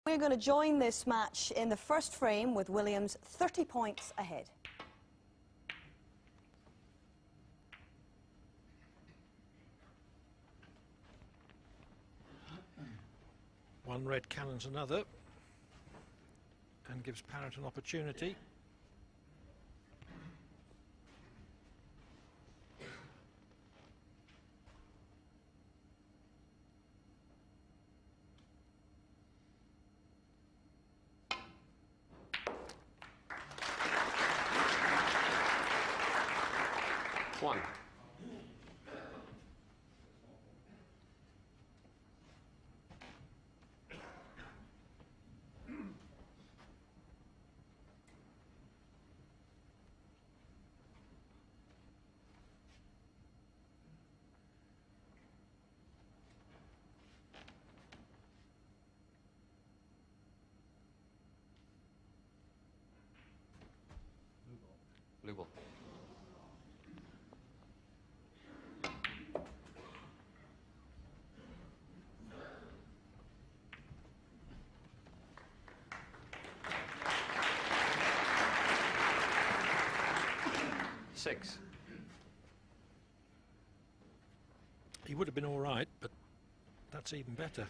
We're going to join this match in the first frame with Williams 30 points ahead. One red cannons another and gives Parrott an opportunity. One. Blue ball. Six. He would have been all right, but that's even better.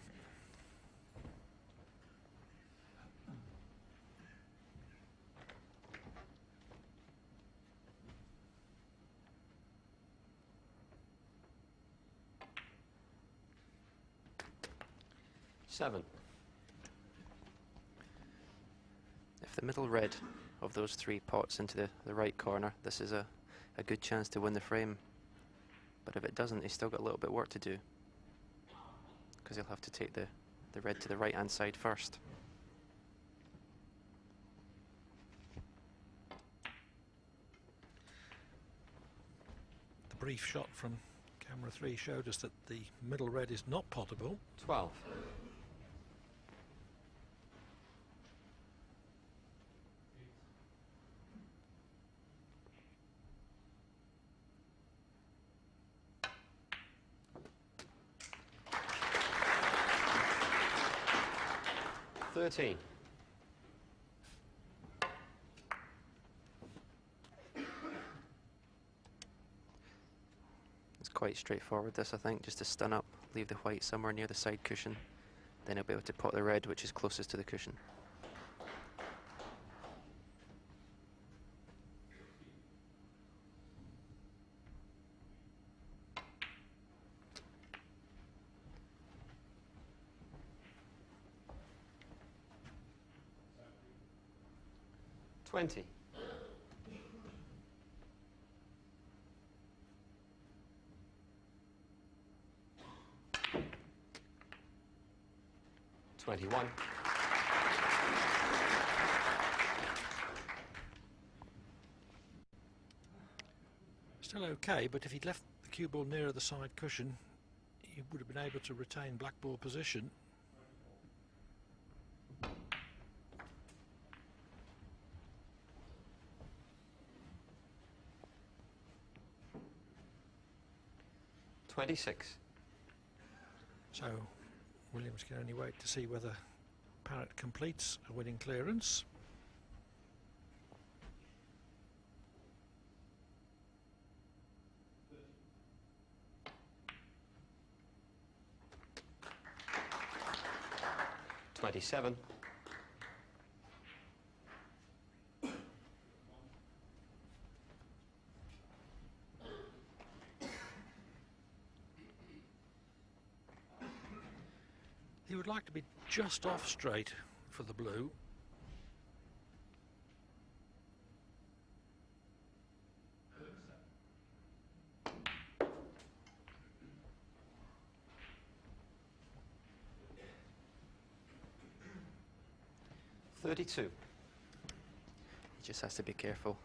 Seven. If the middle red of those three pots into the right corner, this is a good chance to win the frame. But if it doesn't, he's still got a little bit of work to do, because he'll have to take the red to the right hand side first. The brief shot from camera 3 showed us that the middle red is not potable. 12. Thirteen. It's quite straightforward, this, I think, just to stun up, leave the white somewhere near the side cushion, then he'll be able to pot the red, which is closest to the cushion. Twenty. Twenty-one. Still okay, but if he'd left the cue ball nearer the side cushion, he would have been able to retain black ball position. $26. So Williams can only wait to see whether Parrott completes a winning clearance. $27. He would like to be just off straight for the blue. $32. He just has to be careful.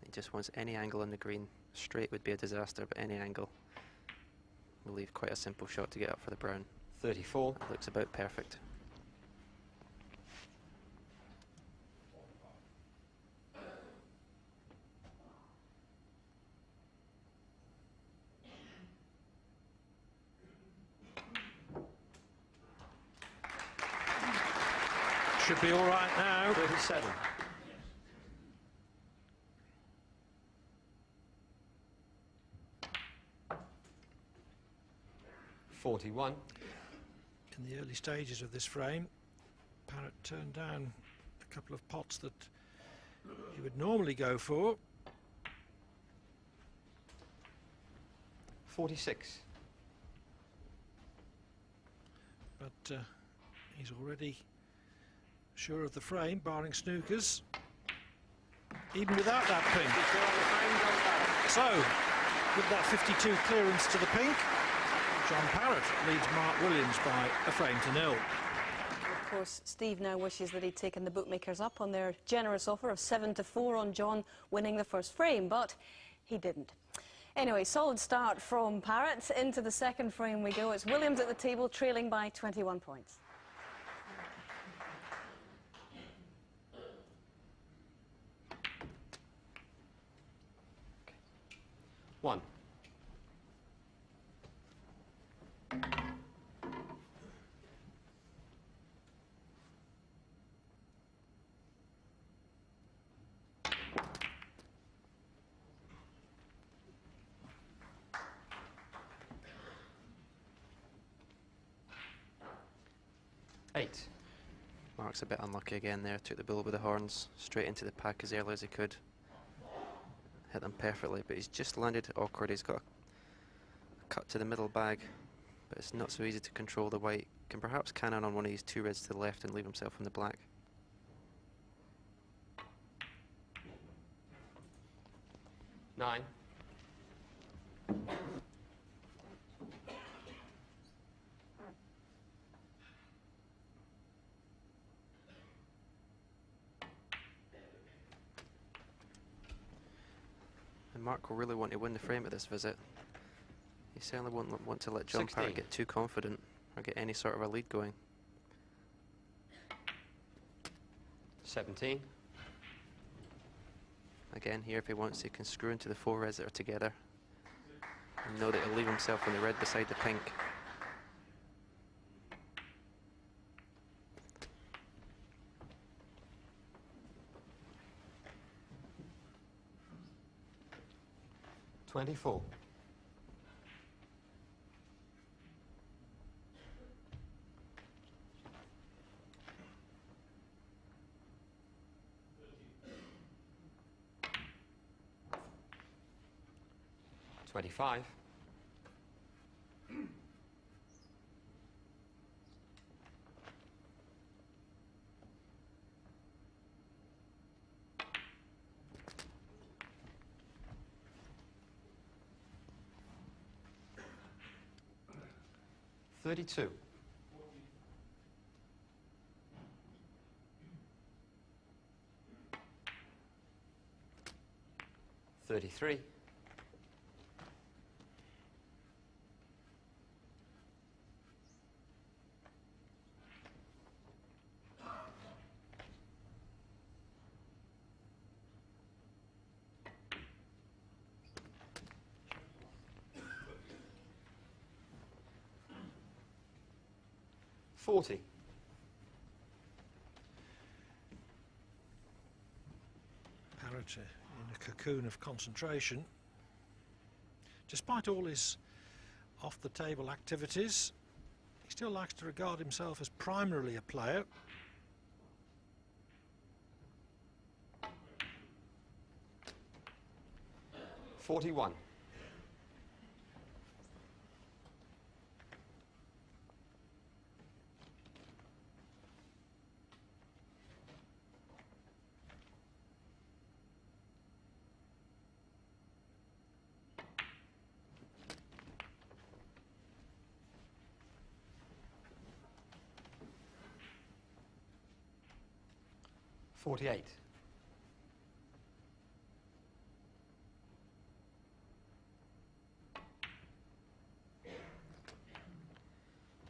He just wants any angle on the green. Straight would be a disaster, but any angle will leave quite a simple shot to get up for the brown. 34. That looks about perfect. Should be all right now. 37. $41. In the early stages of this frame, Parrott turned down a couple of pots that he would normally go for. 46. But he's already sure of the frame, barring snookers, even without that pink. So, with that 52 clearance to the pink, John Parrott leads Mark Williams by a frame to nil. Of course, Steve now wishes that he'd taken the bookmakers up on their generous offer of 7-4 on John winning the first frame, but he didn't. Anyway, solid start from Parrott. Into the second frame we go. It's Williams at the table, trailing by 21 points. One. Eight. Mark's a bit unlucky again there. Took the bull with the horns straight into the pack as early as he could. Hit them perfectly, but he's just landed awkward. He's got a cut to the middle bag, but it's not so easy to control the white. Can perhaps cannon on one of these two reds to the left and leave himself in the black. Nine. And Mark will really want to win the frame at this visit. He certainly won't want to let John 16. Parrott get too confident or get any sort of a lead going. 17. Again, here if he wants, he can screw into the four reds that are together and know that he'll leave himself on the red beside the pink. $24. $25. $32. 33. 40. Parrott in a cocoon of concentration. Despite all his off-the-table activities, he still likes to regard himself as primarily a player. $41. 48.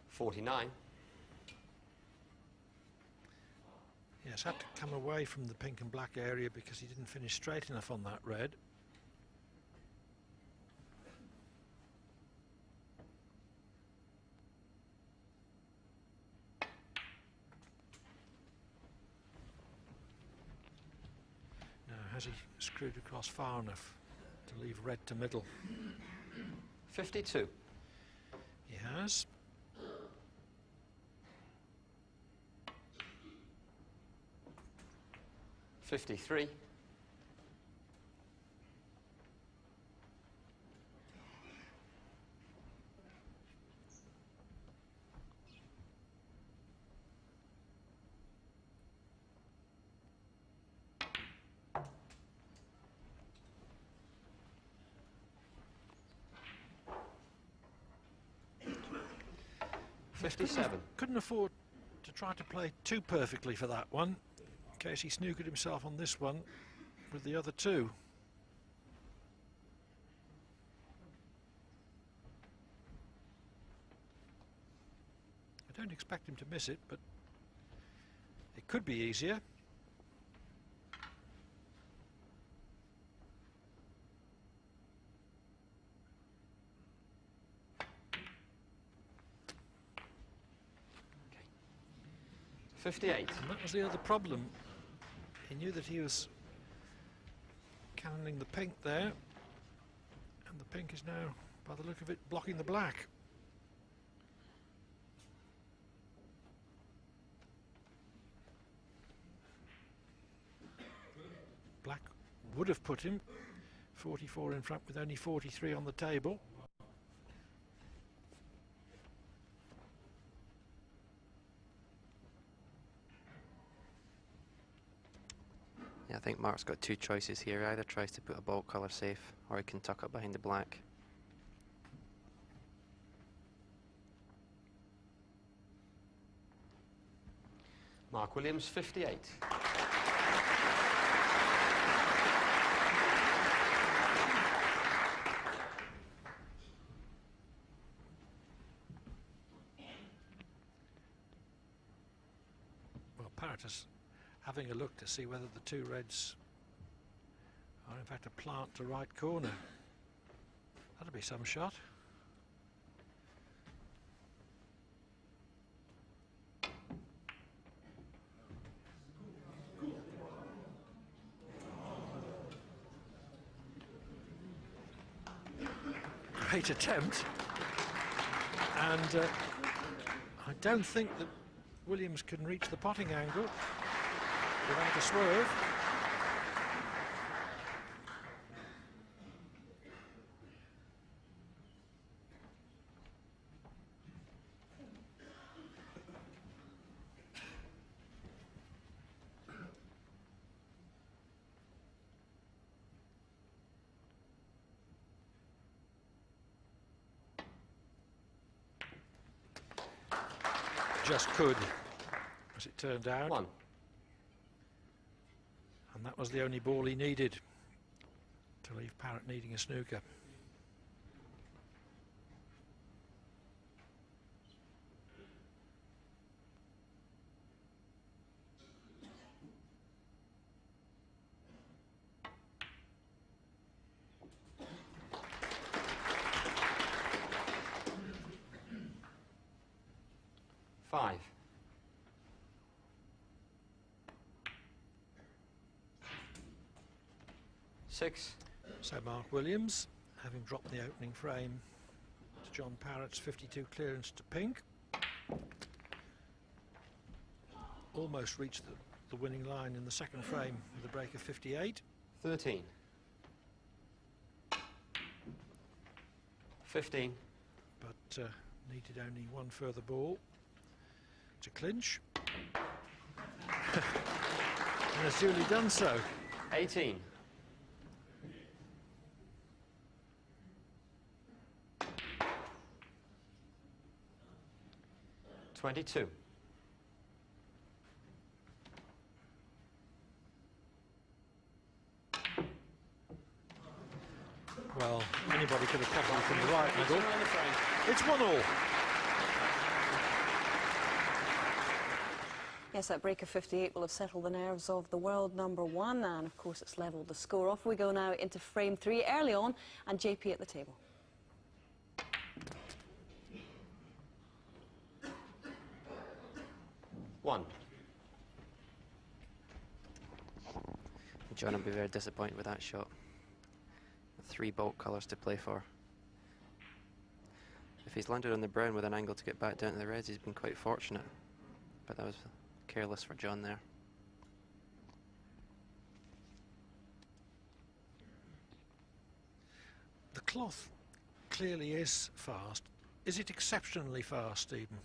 49. Yes, had to come away from the pink and black area because he didn't finish straight enough on that red. has he screwed across far enough to leave red to middle? 52. He has. $53. 57. Couldn't afford to try to play too perfectly for that one, in case he snookered himself on this one with the other two. I don't expect him to miss it, but it could be easier. Okay. 58. And that was the other problem. He knew that he was cannoning the pink there, and the pink is now, by the look of it, blocking the black. Black would have put him 44 in front with only 43 on the table. Yeah, I think Mark's got two choices here. He either tries to put a ball colour safe, or he can tuck up behind the black. Mark Williams, 58. Well, Parrott is having a look to see whether the two reds are in fact a plant to right corner. That'll be some shot. Great attempt, and I don't think that Williams can reach the potting angle without a swerve. Just could, as it turned out. 1. And that was the only ball he needed to leave Parrott needing a snooker. Five. 6. So Mark Williams, having dropped the opening frame to John Parrott's 52 clearance to pink, almost reached the winning line in the second frame with a break of 58. 13. 15. But needed only one further ball to clinch. And has duly done so. 18. 22. Well, anybody could have popped it from the right middle. It's 1-all. Yes, that break of 58 will have settled the nerves of the world number one, and of course it's levelled the score. Off we go now into frame 3 early on, and JP at the table. John will be very disappointed with that shot. 3 baulk colours to play for. If he's landed on the brown with an angle to get back down to the reds, he's been quite fortunate. But that was careless for John there. The cloth clearly is fast. Is it exceptionally fast, Stephen?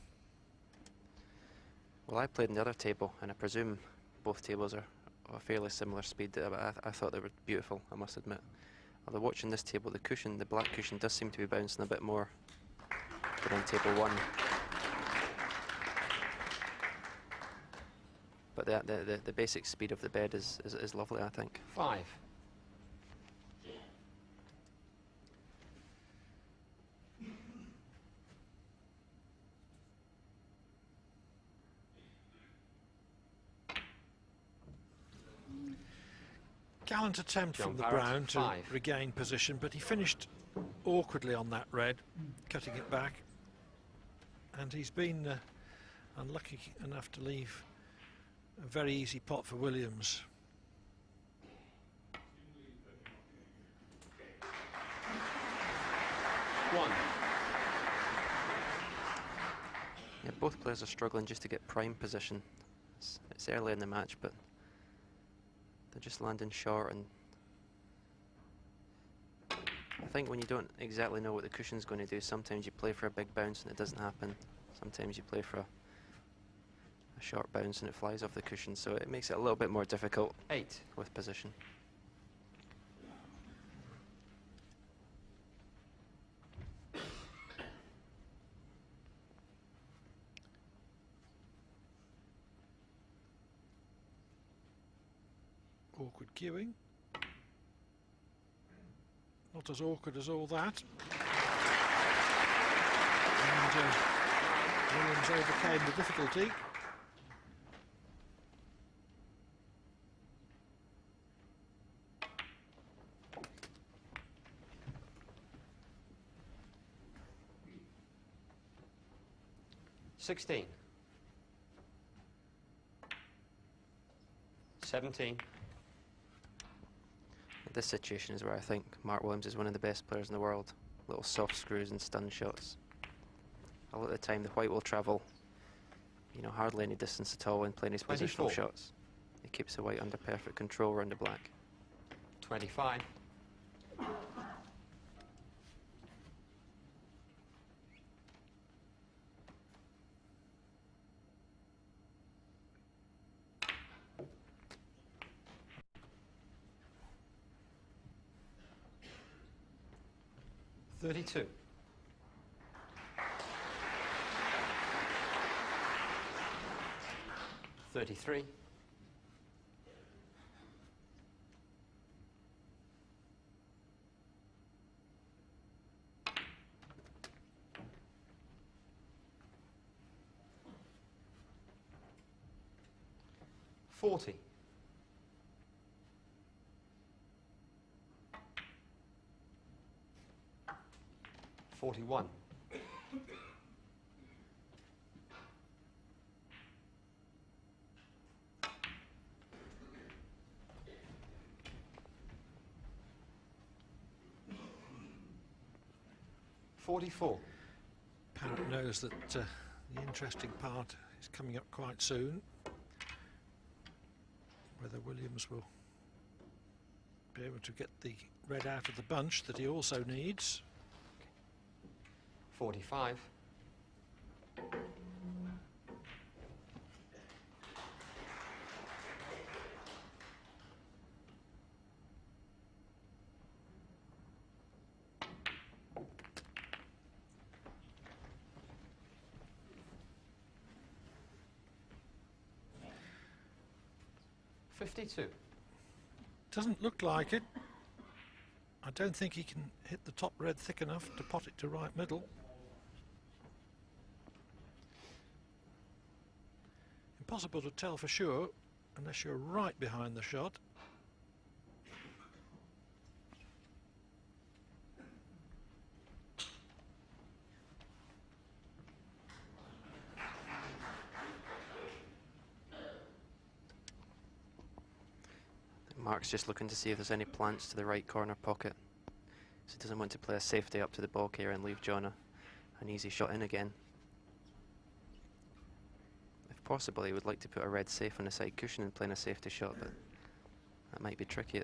Well, I played in the other table, and I presume both tables are a fairly similar speed. But I thought they were beautiful, I must admit. Although watching this table, the cushion, the black cushion, does seem to be bouncing a bit more than on table 1. But the basic speed of the bed is lovely, I think. 5. Gallant attempt John from the Parrott, brown to 5. regain position, but he finished awkwardly on that red, cutting it back. And he's been unlucky enough to leave a very easy pot for Williams. One. Yeah, both players are struggling just to get prime position. It's early in the match, but they're just landing short. And I think when you don't exactly know what the cushion's going to do, sometimes you play for a big bounce and it doesn't happen. Sometimes you play for a short bounce and it flies off the cushion, so it makes it a little bit more difficult 8. with position. Awkward cueing. Not as awkward as all that. And Williams overcame the difficulty. $16. 17. This situation is where I think Mark Williams is one of the best players in the world. Little soft screws and stun shots. A lot of the time the white will travel, you know, hardly any distance at all in playing his 24. positional shots. He keeps the white under perfect control around the black. 25. $32. 33. 40. 41. 44. Parrott knows that the interesting part is coming up quite soon. Whether Williams will be able to get the red out of the bunch that he also needs. 45. 52. Doesn't look like it. I don't think he can hit the top red thick enough to pot it to right middle. Impossible to tell for sure unless you're right behind the shot. Mark's just looking to see if there's any plants to the right corner pocket. So he doesn't want to play a safety up to the ball carrier and leave John an easy shot in again. If possible, he would like to put a red safe on the side cushion and play in a safety shot, but that might be tricky.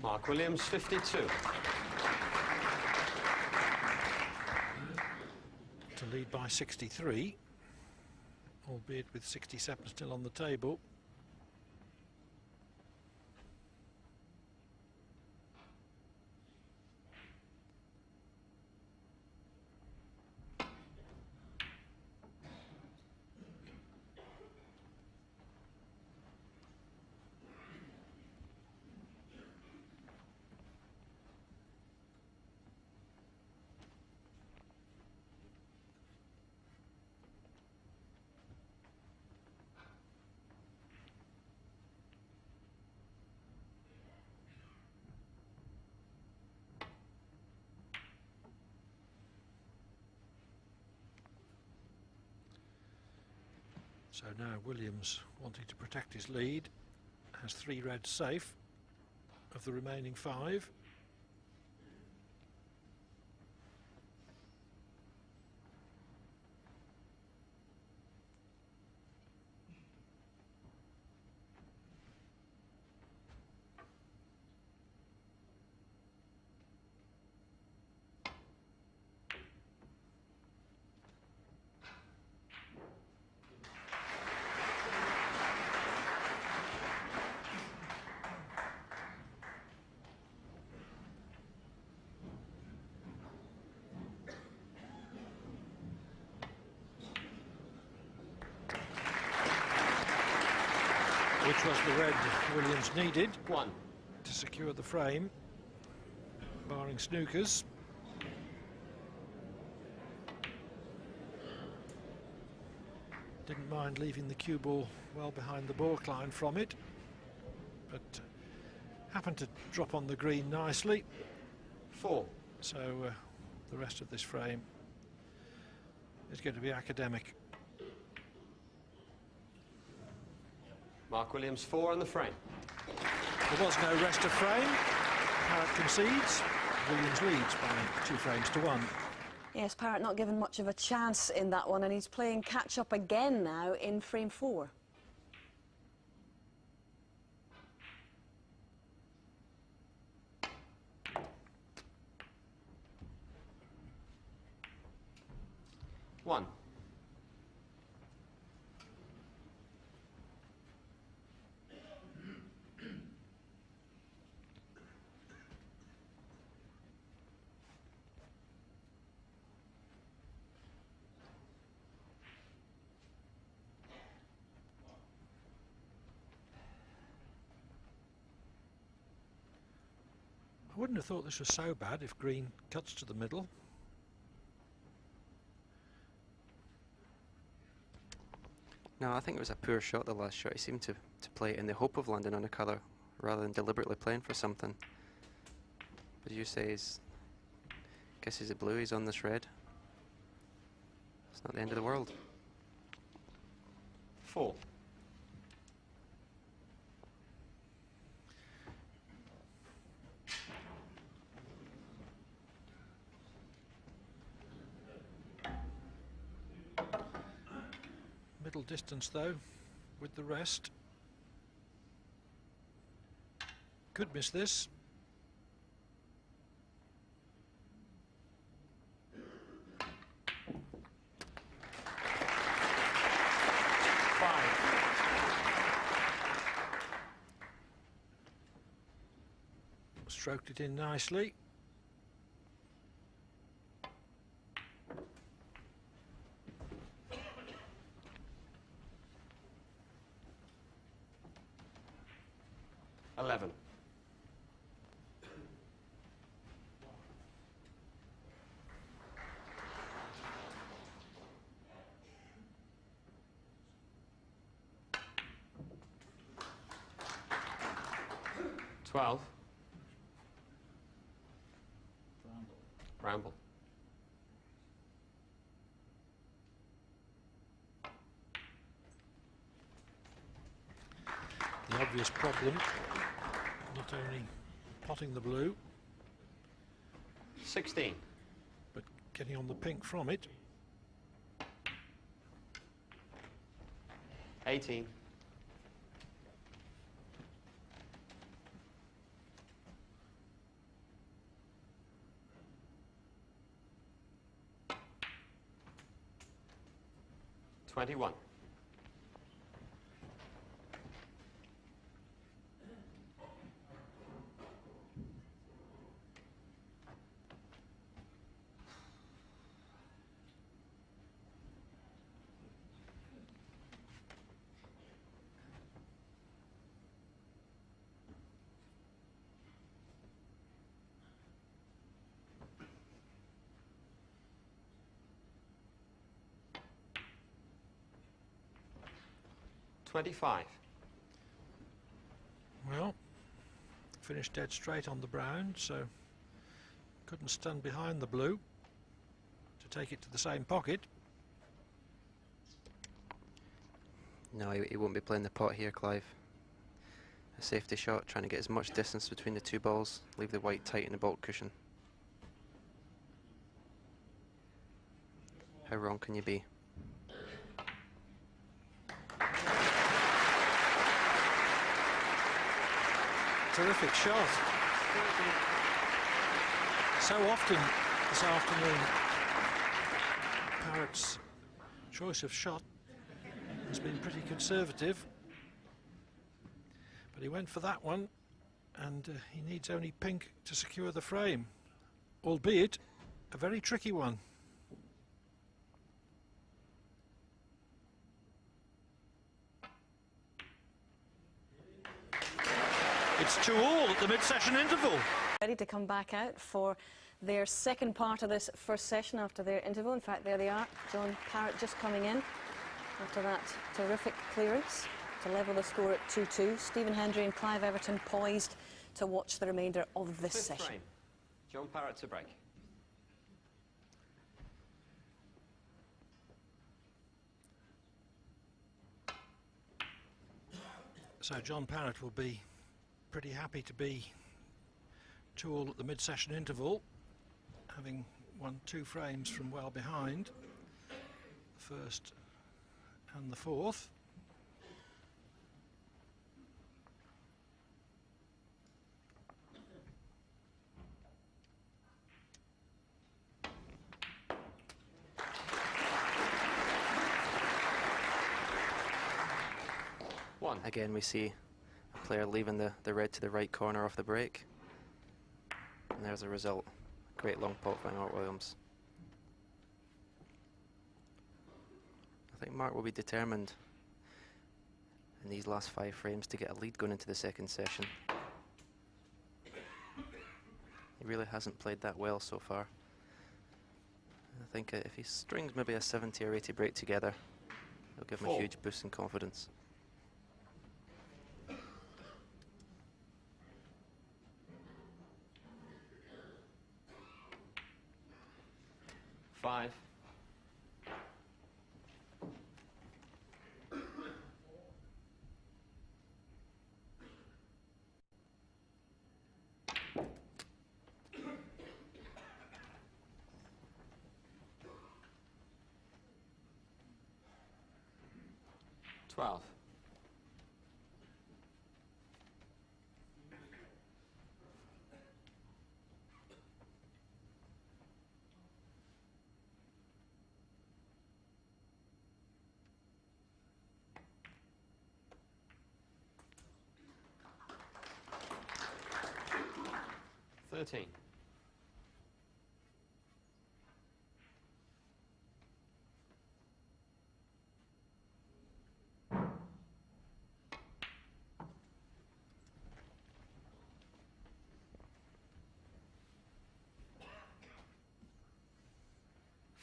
Mark Williams, 52. To lead by 63, albeit with 67 still on the table. So now Williams, wanting to protect his lead, has 3 reds safe of the remaining 5. Which was the red Williams needed 1. to secure the frame, barring Snookers. Didn't mind leaving the cue ball well behind the baulk line from it, but happened to drop on the green nicely. 4. So the rest of this frame is going to be academic. Mark Williams, 4 on the frame. There was no rest of frame. Parrott concedes. Williams leads by 2 frames to 1. Yes, Parrott not given much of a chance in that one, and he's playing catch-up again now in frame 4. One. I wouldn't have thought this was so bad if green cuts to the middle. No, I think it was a poor shot, the last shot. He seemed to play it in the hope of landing on a colour rather than deliberately playing for something. As you say, guess he's a blue, he's on this red. It's not the end of the world. 4. Middle distance though, with the rest. Could miss this. Stroked it in nicely. Eleven. 12. Bramble. The obvious problem, not only potting the blue, 16. but getting on the pink from it. 18. 21. $25. Well, finished dead straight on the brown, so couldn't stand behind the blue to take it to the same pocket. No, he won't be playing the pot here, Clive. A safety shot, trying to get as much distance between the two balls, leave the white tight in the baulk cushion. How wrong can you be? Terrific shot. So often this afternoon, Parrott's choice of shot has been pretty conservative, but he went for that one, and he needs only pink to secure the frame, albeit a very tricky one. It's 2-all at the mid-session interval. Ready to come back out for their second part of this first session after their interval. In fact, there they are. John Parrott just coming in after that terrific clearance to level the score at 2-2. Stephen Hendry and Clive Everton poised to watch the remainder of this Fifth session. frame. John Parrott to break. So John Parrott will be pretty happy to be 2-all at the mid-session interval, having won 2 frames from well behind, the first and the fourth. Again, we see a player leaving the red to the right corner off the break. And there's the result. Great long pot by Mark Williams. I think Mark will be determined in these last 5 frames to get a lead going into the second session. He really hasn't played that well so far. I think if he strings maybe a 70 or 80 break together, it'll give him a huge boost in confidence. Five. $12. $13.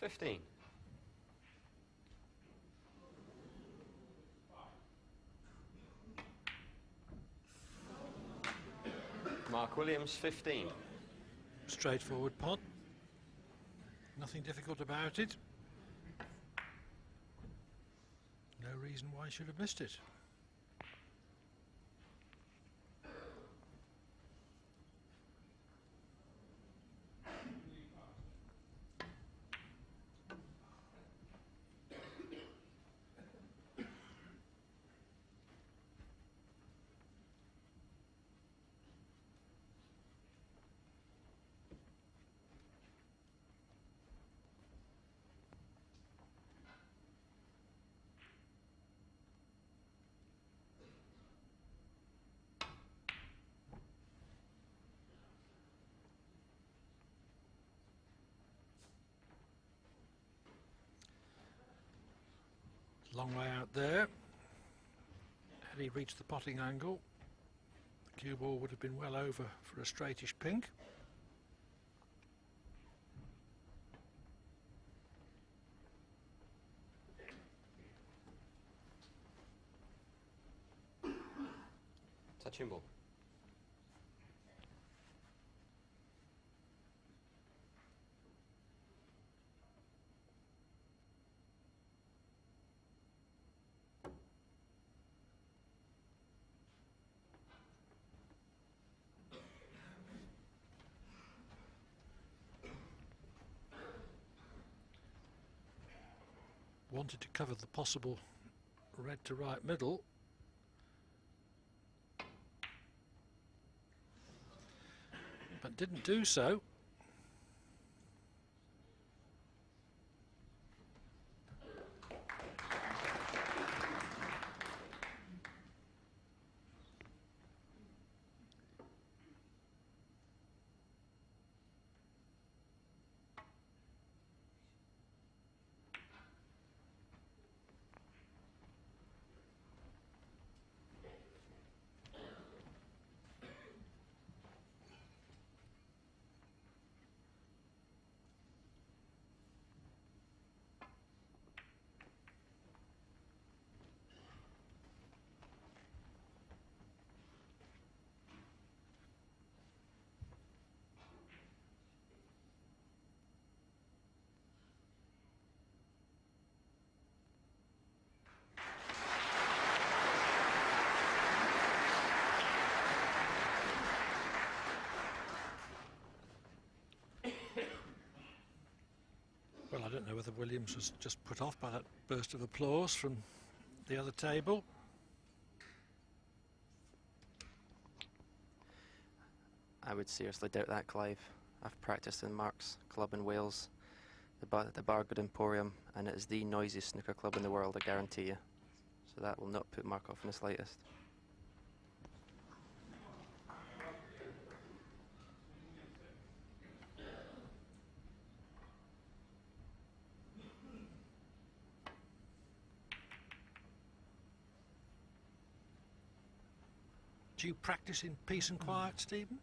$15. Mark Williams, 15. Straightforward pot. Nothing difficult about it. No reason why I should have missed it. Long way out there. Had he reached the potting angle, the cue ball would have been well over for a straightish pink. Touching ball. Wanted to cover the possible red to right middle. But didn't do so. Well, I don't know whether Williams was just put off by that burst of applause from the other table. I would seriously doubt that, Clive. I've practiced in Mark's club in Wales, the Bargood Emporium, and it is the noisiest snooker club in the world, I guarantee you. So that will not put Mark off in the slightest. Do you practice in peace and quiet, Stephen?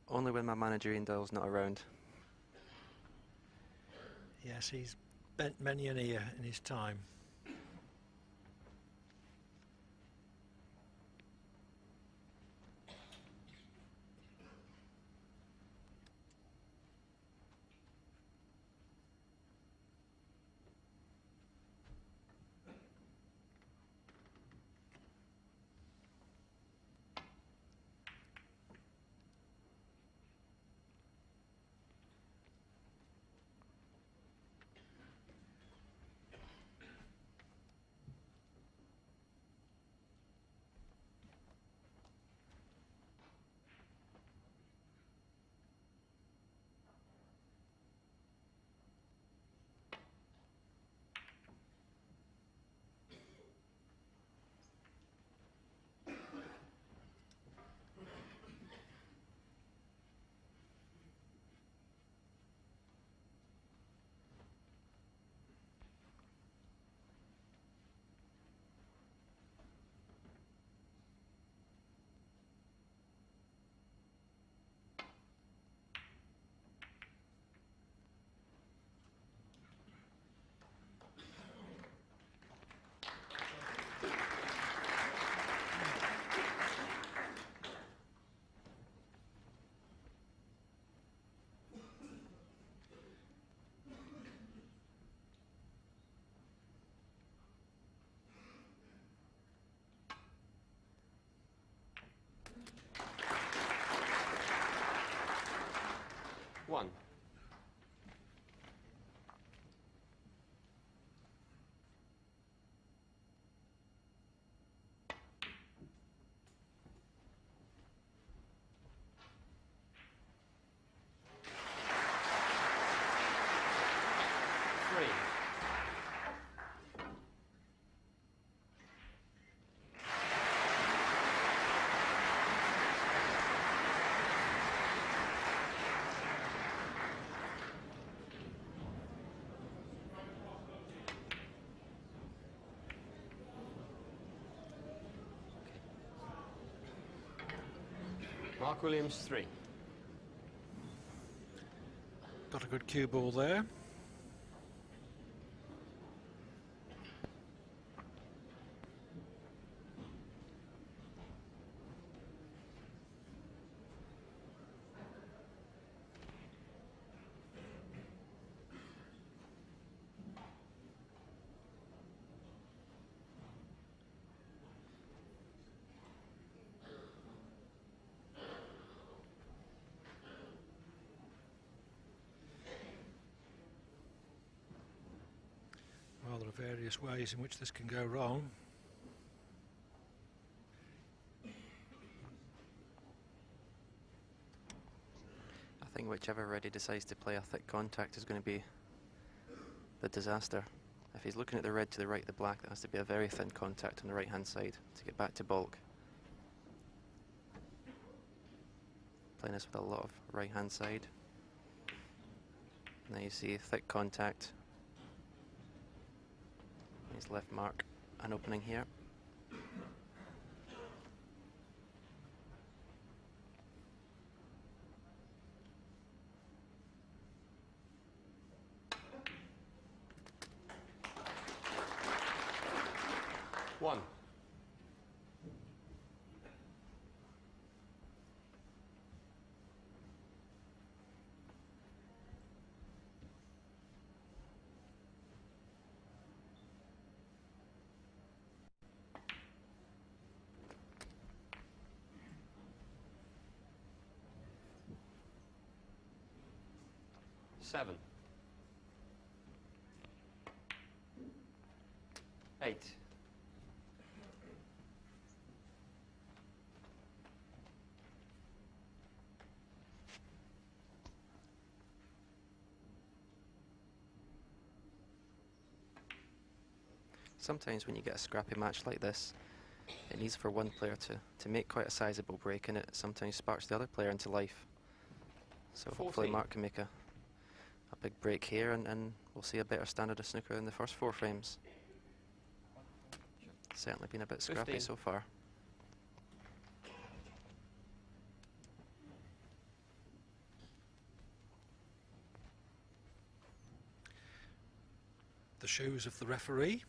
Only when my manager Ian Doyle's not around. Yes, he's bent many an ear in his time. 3. Mark Williams 3. Got a good cue ball there. Well, there are various ways in which this can go wrong. I think whichever red he decides to play a thick contact is going to be the disaster. If he's looking at the red to the right of the black, that has to be a very thin contact on the right hand side to get back to bulk. Playing this with a lot of right hand side. Now you see thick contact. His left mark, an opening here. One. Seven. 8. Sometimes when you get a scrappy match like this, it needs for one player to make quite a sizable break, and it sometimes sparks the other player into life. So 14. hopefully Mark can make a big break here, and we'll see a better standard of snooker in the first 4 frames. Certainly been a bit scrappy 15. so far. The shoes of the referee,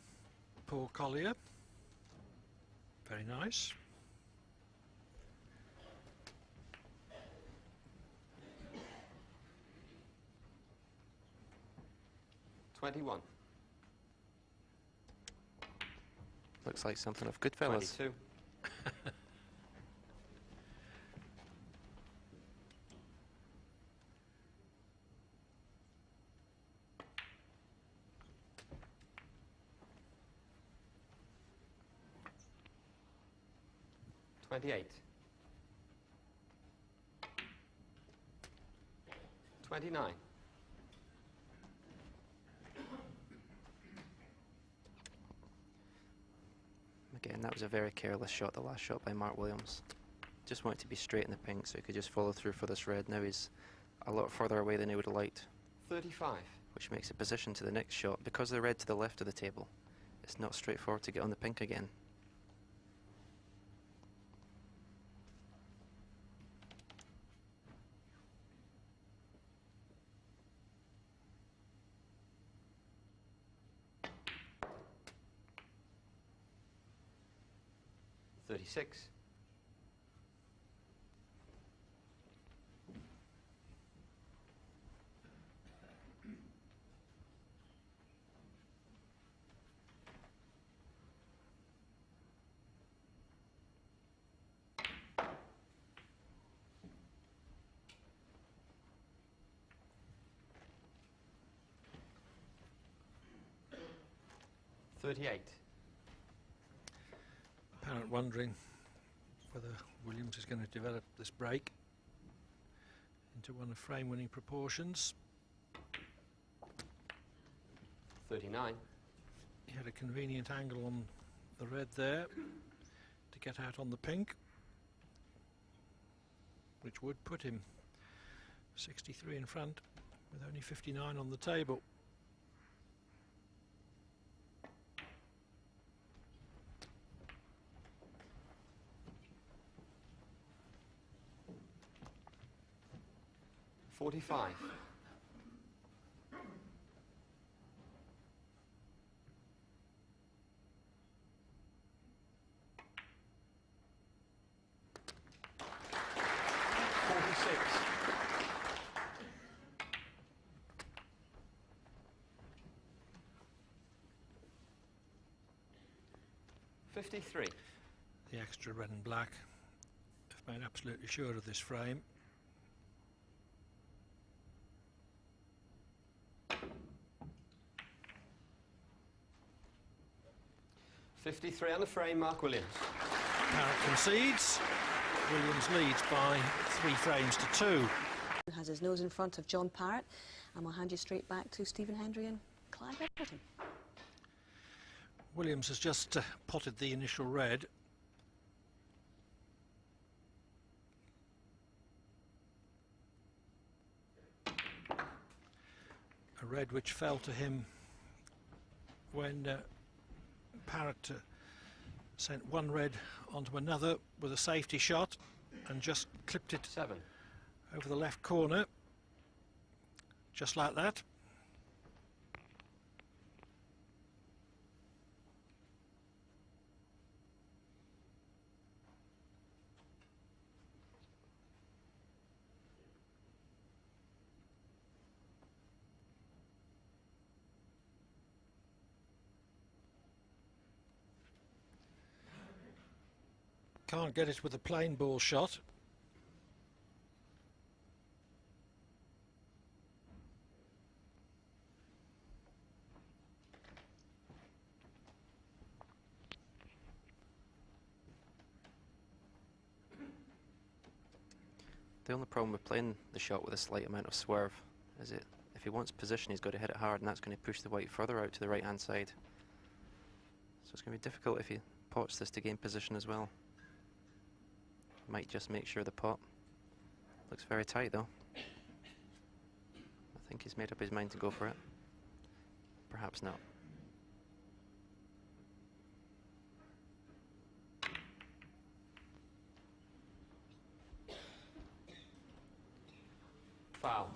Paul Collier. Very nice. One. Looks like something of Goodfellas. 22. $28. 29. Again, that was a very careless shot, the last shot by Mark Williams. Just wanted to be straight in the pink so he could just follow through for this red. Now he's a lot further away than he would have liked. 35. Which makes it position to the next shot. Because the red to the left of the table, it's not straightforward to get on the pink again. $36. $38. Parrott wondering whether Williams is going to develop this break into one of frame-winning proportions. 39. He had a convenient angle on the red there to get out on the pink, which would put him 63 in front with only 59 on the table. $45. 53. The extra red and black have made absolutely sure of this frame. $53 on the frame, Mark Williams. Parrott concedes. Williams leads by 3 frames to 2. Has his nose in front of John Parrott, and we'll hand you straight back to Stephen Hendry and Clive Everton. Williams has just potted the initial red. A red which fell to him when Parrott sent one red onto another with a safety shot and just clipped it 7. over the left corner, just like that. Can't get it with a plain ball shot. The only problem with playing the shot with a slight amount of swerve is it, if he wants position, he's got to hit it hard, and that's going to push the white further out to the right-hand side. So it's going to be difficult if he pots this to gain position as well. Might just make sure the pot looks very tight though. I think he's made up his mind to go for it. Perhaps not. Foul.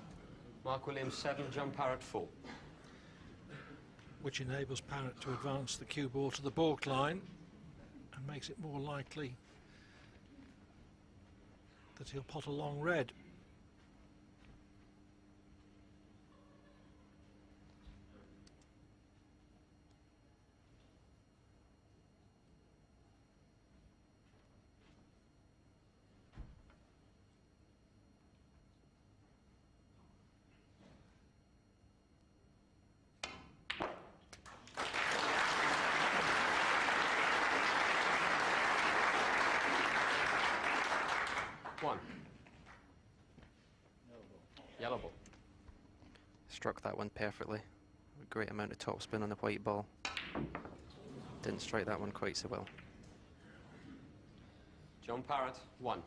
Mark Williams 7, John Parrott 4. Which enables Parrott to advance the cue ball to the baulk line and makes it more likely that he'll pot a long red. Yellow ball. Struck that one perfectly. A great amount of topspin on the white ball. Didn't strike that one quite so well. John Parrott 1.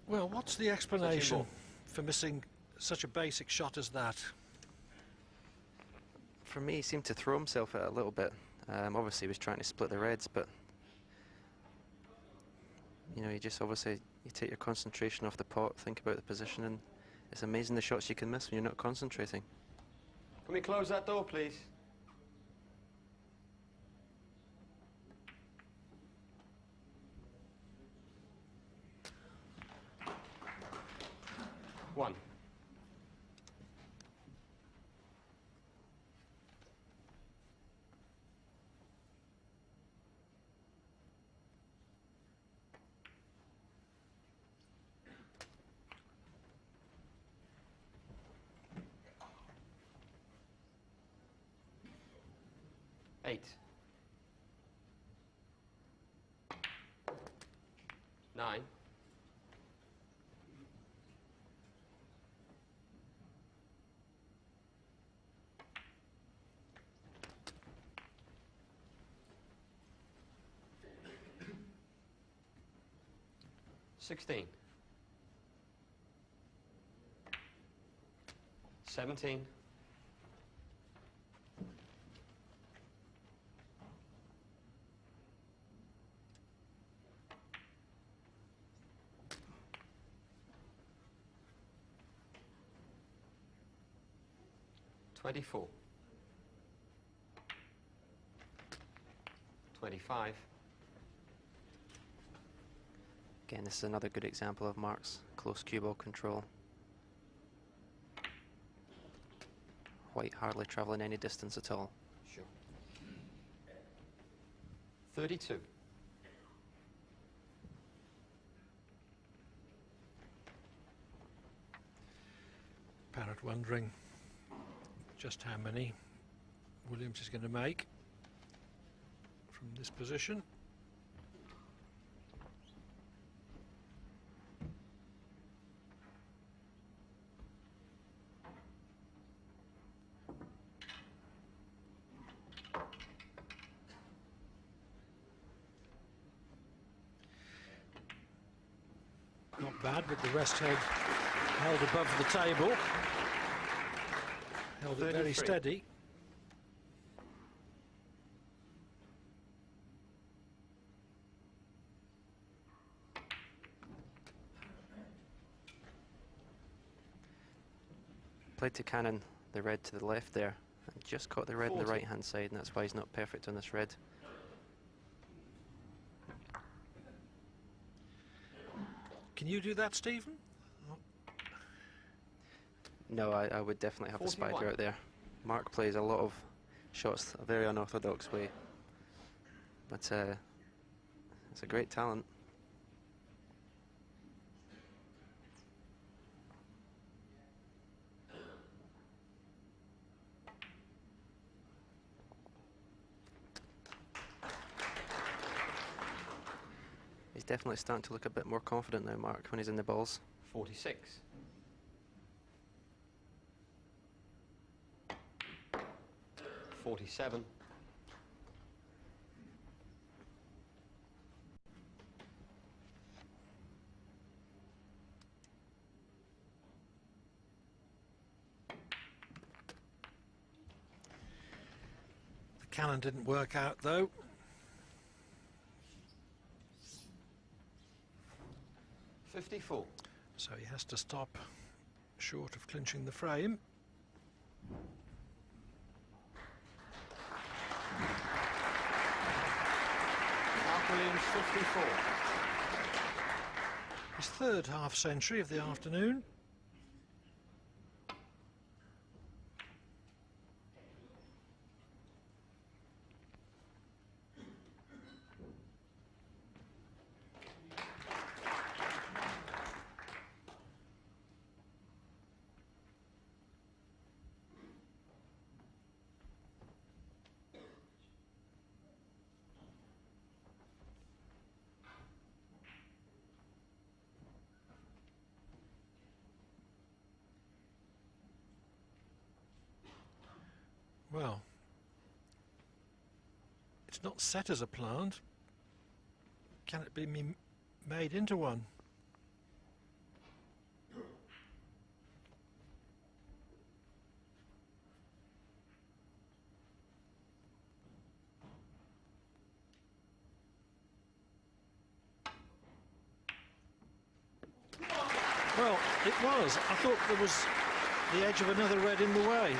Well, what's the explanation for missing such a basic shot as that? For me, he seemed to throw himself at it a little bit. Obviously he was trying to split the reds, but you know, you just obviously you take your concentration off the pot, think about the position, and it's amazing the shots you can miss when you're not concentrating. Can we close that door, please? One. Eight. 9. 16. 17. 24. 25. Again, this is another good example of Mark's close cue ball control. White hardly travelling any distance at all. Sure. 32. Parrott wondering just how many Williams is going to make from this position. Not bad, but the rest held above the table. Held it very 33. steady. Played to cannon the red to the left there, and just caught the red on the 40. right hand side, and that's why he's not perfect on this red. Can you do that, Stephen? No, I would definitely have the 41. spider out there. Mark plays a lot of shots a very unorthodox way, but it's a great talent. He's definitely starting to look a bit more confident now, Mark, when he's in the balls. 46. 47. 'The cannon didn't work out though. 54. So he has to stop short of clinching the frame. Mark Williams, 54. His third half century of the afternoon. Well, it's not set as a plant. Can it be made into one? Well, it was. I thought there was the edge of another red in the way.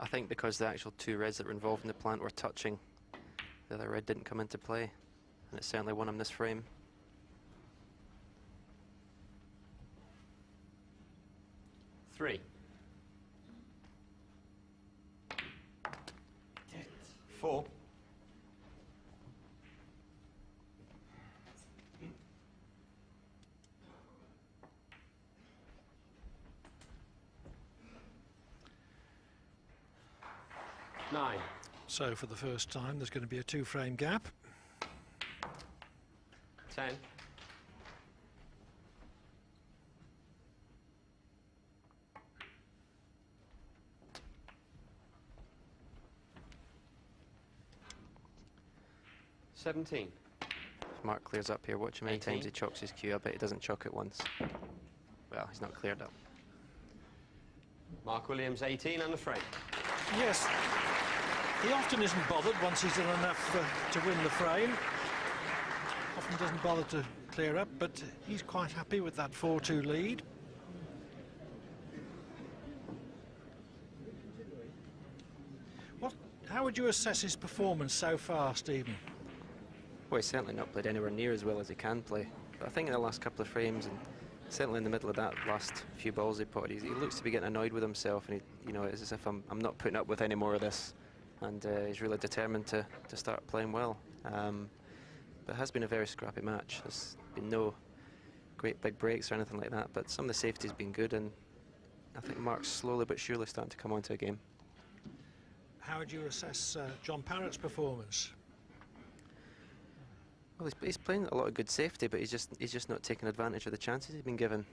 I think because the actual two reds that were involved in the plant were touching, the other red didn't come into play, and it certainly won him this frame. Three. 4. 9. So for the first time there's going to be a two-frame gap. 10. 17. If Mark clears up here, watch how many 18. times he chalks his cue. I bet he doesn't chalk it once. Well, he's not cleared up. Mark Williams, 18 on the frame. Yes, he often isn't bothered once he's done enough to win the frame. Often doesn't bother to clear up, but he's quite happy with that 4-2 lead. How would you assess his performance so far, Stephen? Well, he's certainly not played anywhere near as well as he can play. But I think in the last couple of frames, and certainly in the middle of that last few balls he put, he looks to be getting annoyed with himself, and it's as if I'm not putting up with any more of this. And he's really determined to start playing well. But it has been a very scrappy match. There's been no great big breaks or anything like that, but some of the safety's been good, and I think Mark's slowly but surely starting to come onto a game. How would you assess John Parrott's performance? Well, he's playing a lot of good safety, but he's just not taking advantage of the chances he's been given.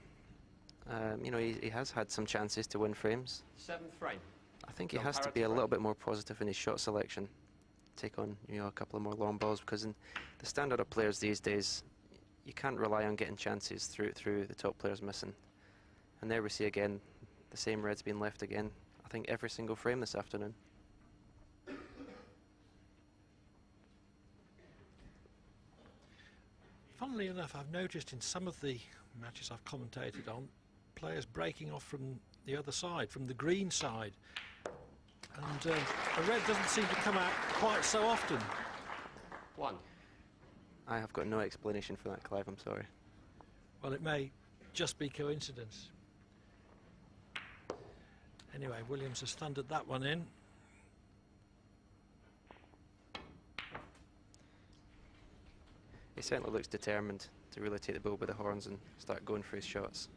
He has had some chances to win frames. 7th frame. I think he John has to Parrott be to a frame. little bit more positive in his shot selection. Take on a couple of more long balls, because in the standard of players these days, you can't rely on getting chances through the top players missing. And there we see again the same reds being left again. I think every single frame this afternoon. Funnily enough, I've noticed in some of the matches I've commentated on, players breaking off from the other side, from the green side. And a red doesn't seem to come out quite so often. 1. I have got no explanation for that, Clive, I'm sorry. Well, it may just be coincidence. Anyway, Williams has thundered that one in. He certainly looks determined to really take the bull by the horns and start going for his shots.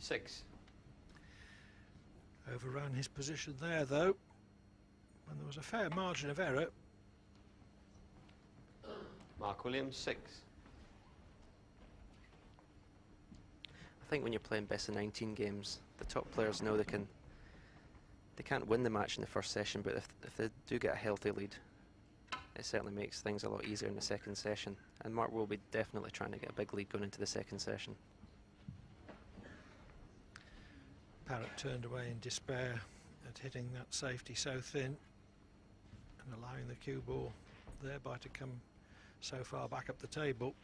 6. Overran his position there, though, and there was a fair margin of error. Mark Williams, 6. I think when you're playing best of 19 games, the top players know they can't win the match in the first session, but if they do get a healthy lead, it certainly makes things a lot easier in the second session. And Mark will be definitely trying to get a big lead going into the second session. Parrott turned away in despair at hitting that safety so thin and allowing the cue ball thereby to come so far back up the table.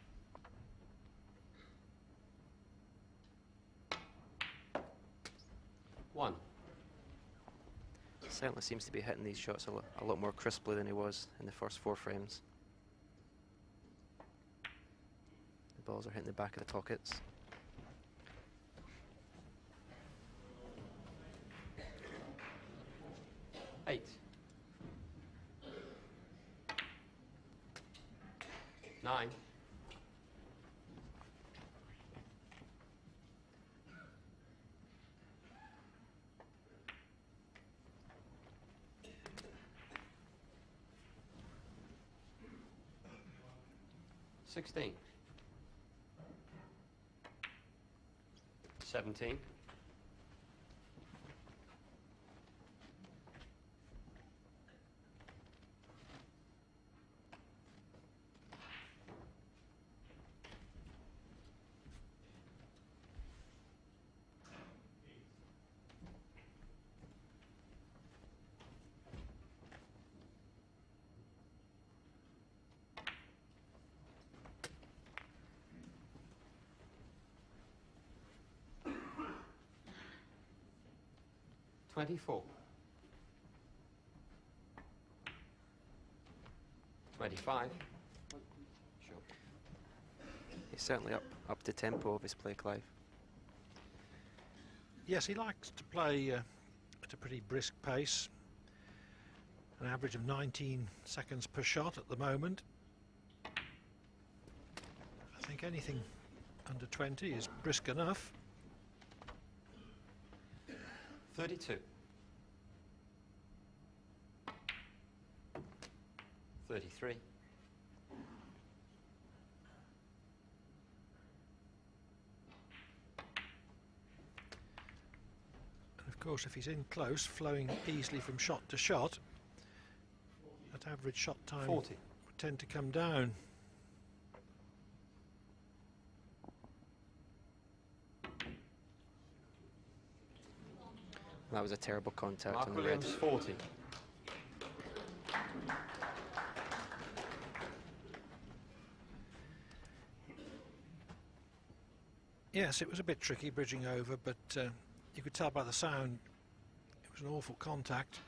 One. Certainly seems to be hitting these shots a lot more crisply than he was in the first 4 frames. The balls are hitting the back of the pockets. Eight. 9. 16. 17. 24. 25. Sure. He's certainly up to tempo of his play, Clive. Yes, he likes to play at a pretty brisk pace, an average of 19 seconds per shot at the moment. I think anything under 20 is brisk enough. 32. 33. 'Of course, if he's in close, flowing easily from shot to shot, a that average shot time 40. would tend to come down. That was a terrible contact Mark on the red. Williams, 40. Yes, it was a bit tricky bridging over, but you could tell by the sound it was an awful contact.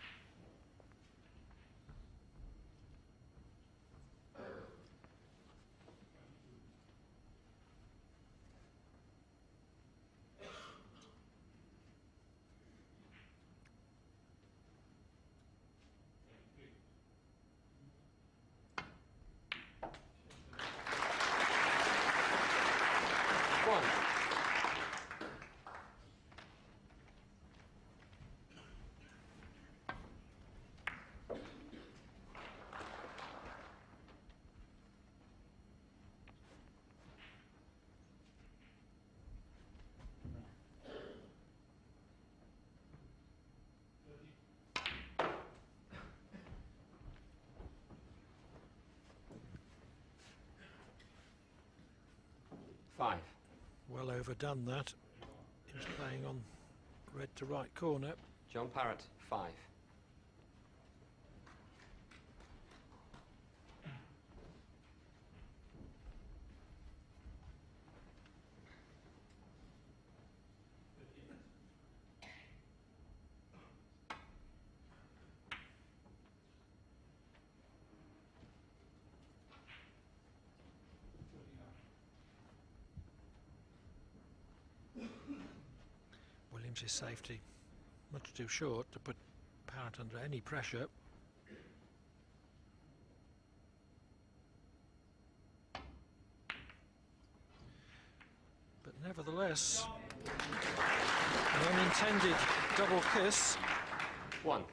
One. Five. Well overdone that. He was playing on red to right corner. John Parrott, 5. Williams' safety much too short to put Parrott under any pressure. But nevertheless, an unintended double kiss 1.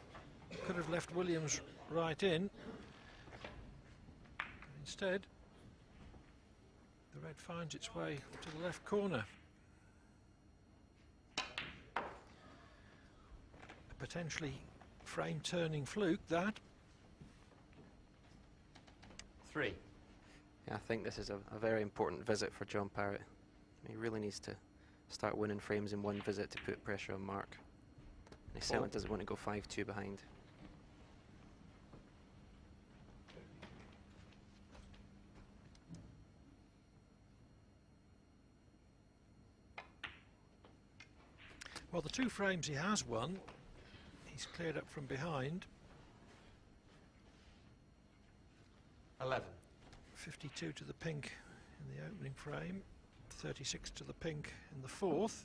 could have left Williams right in. Instead, the red finds its way to the left corner. A potentially frame-turning fluke, that. 3. Yeah, I think this is a very important visit for John Parrott. He really needs to start winning frames in one visit to put pressure on Mark. And he certainly doesn't want to go 5-2 behind. Well, the 2 frames he has won, he's cleared up from behind. 11. 52 to the pink in the opening frame, 36 to the pink in the 4th.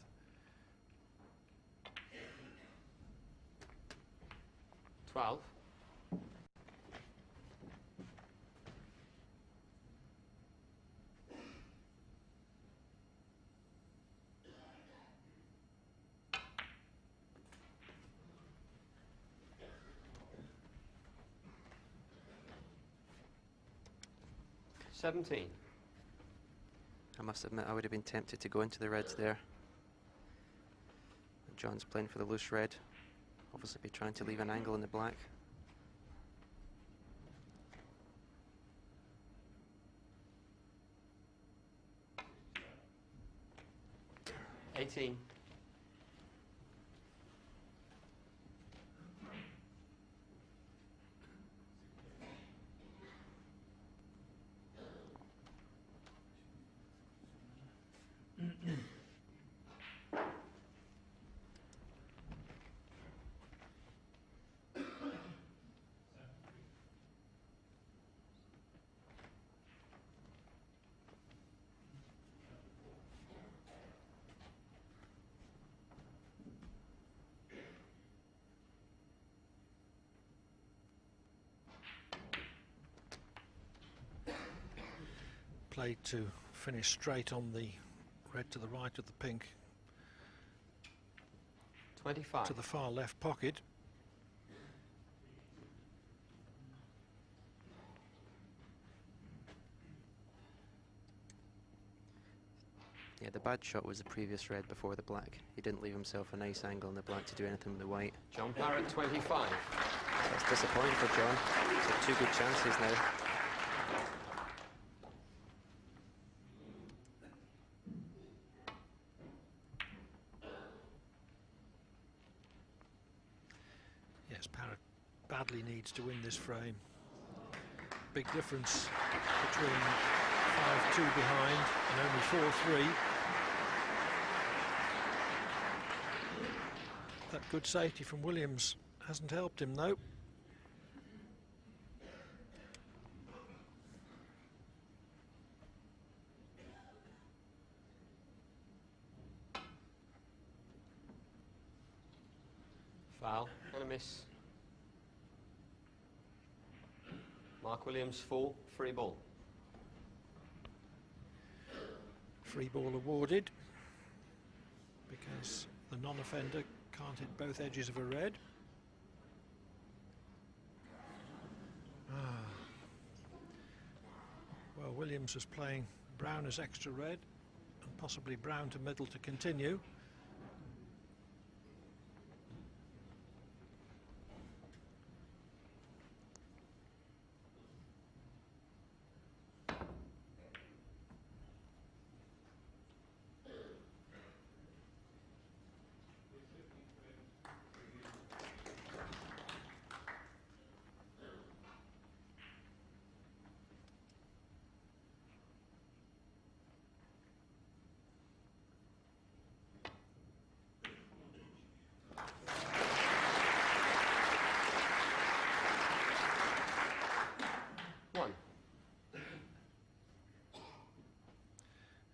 $12. $17. I must admit, I would have been tempted to go into the reds there. John's playing for the loose red. Obviously be trying to leave an angle in the black. $18. Played to finish straight on the red to the right of the pink, 25. to the far left pocket. Yeah, the bad shot was the previous red before the black. He didn't leave himself a nice angle in the black to do anything with the white. John Parrott, 25. That's disappointing for John. He's had 2 good chances now. Yes, Parrott badly needs to win this frame. Big difference between 5-2 behind and only 4-3. That good safety from Williams hasn't helped him though. Foul and a miss. Mark Williams 4, free ball. Free ball awarded because the non-offender can't hit both edges of a red. Well, Williams was playing brown as extra red and possibly brown to middle to continue.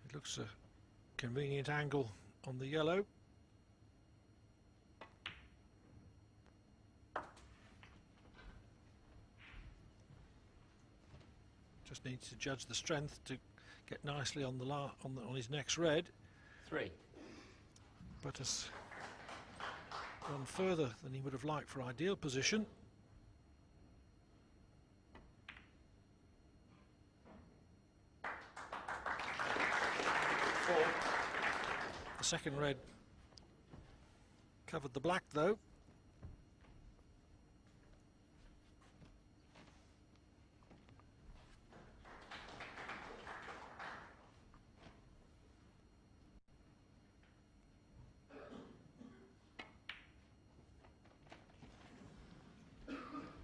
It looks a convenient angle on the yellow. Just needs to judge the strength to get nicely on on his next red. 3. But has gone further than he would have liked for ideal position. The second red covered the black though.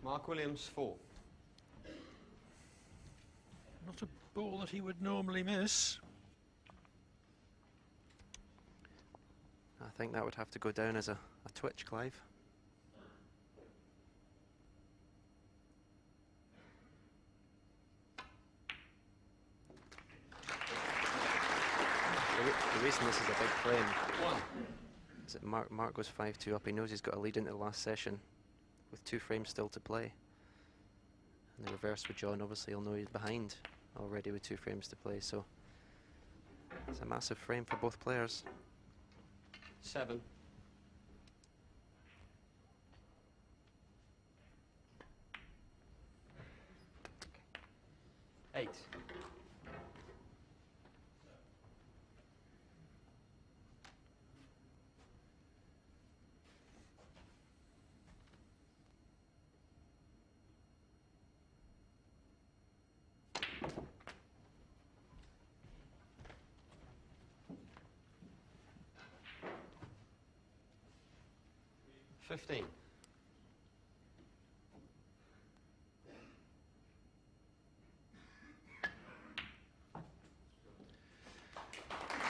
Mark Williams 4. Not a ball that he would normally miss. I think that would have to go down as a twitch, Clive. The reason this is a big frame 1. is that Mark goes 5-2 up. He knows he's got a lead into the last session with 2 frames still to play. And the reverse with John, obviously he'll know he's behind already with 2 frames to play, so it's a massive frame for both players. 7. 8. 15.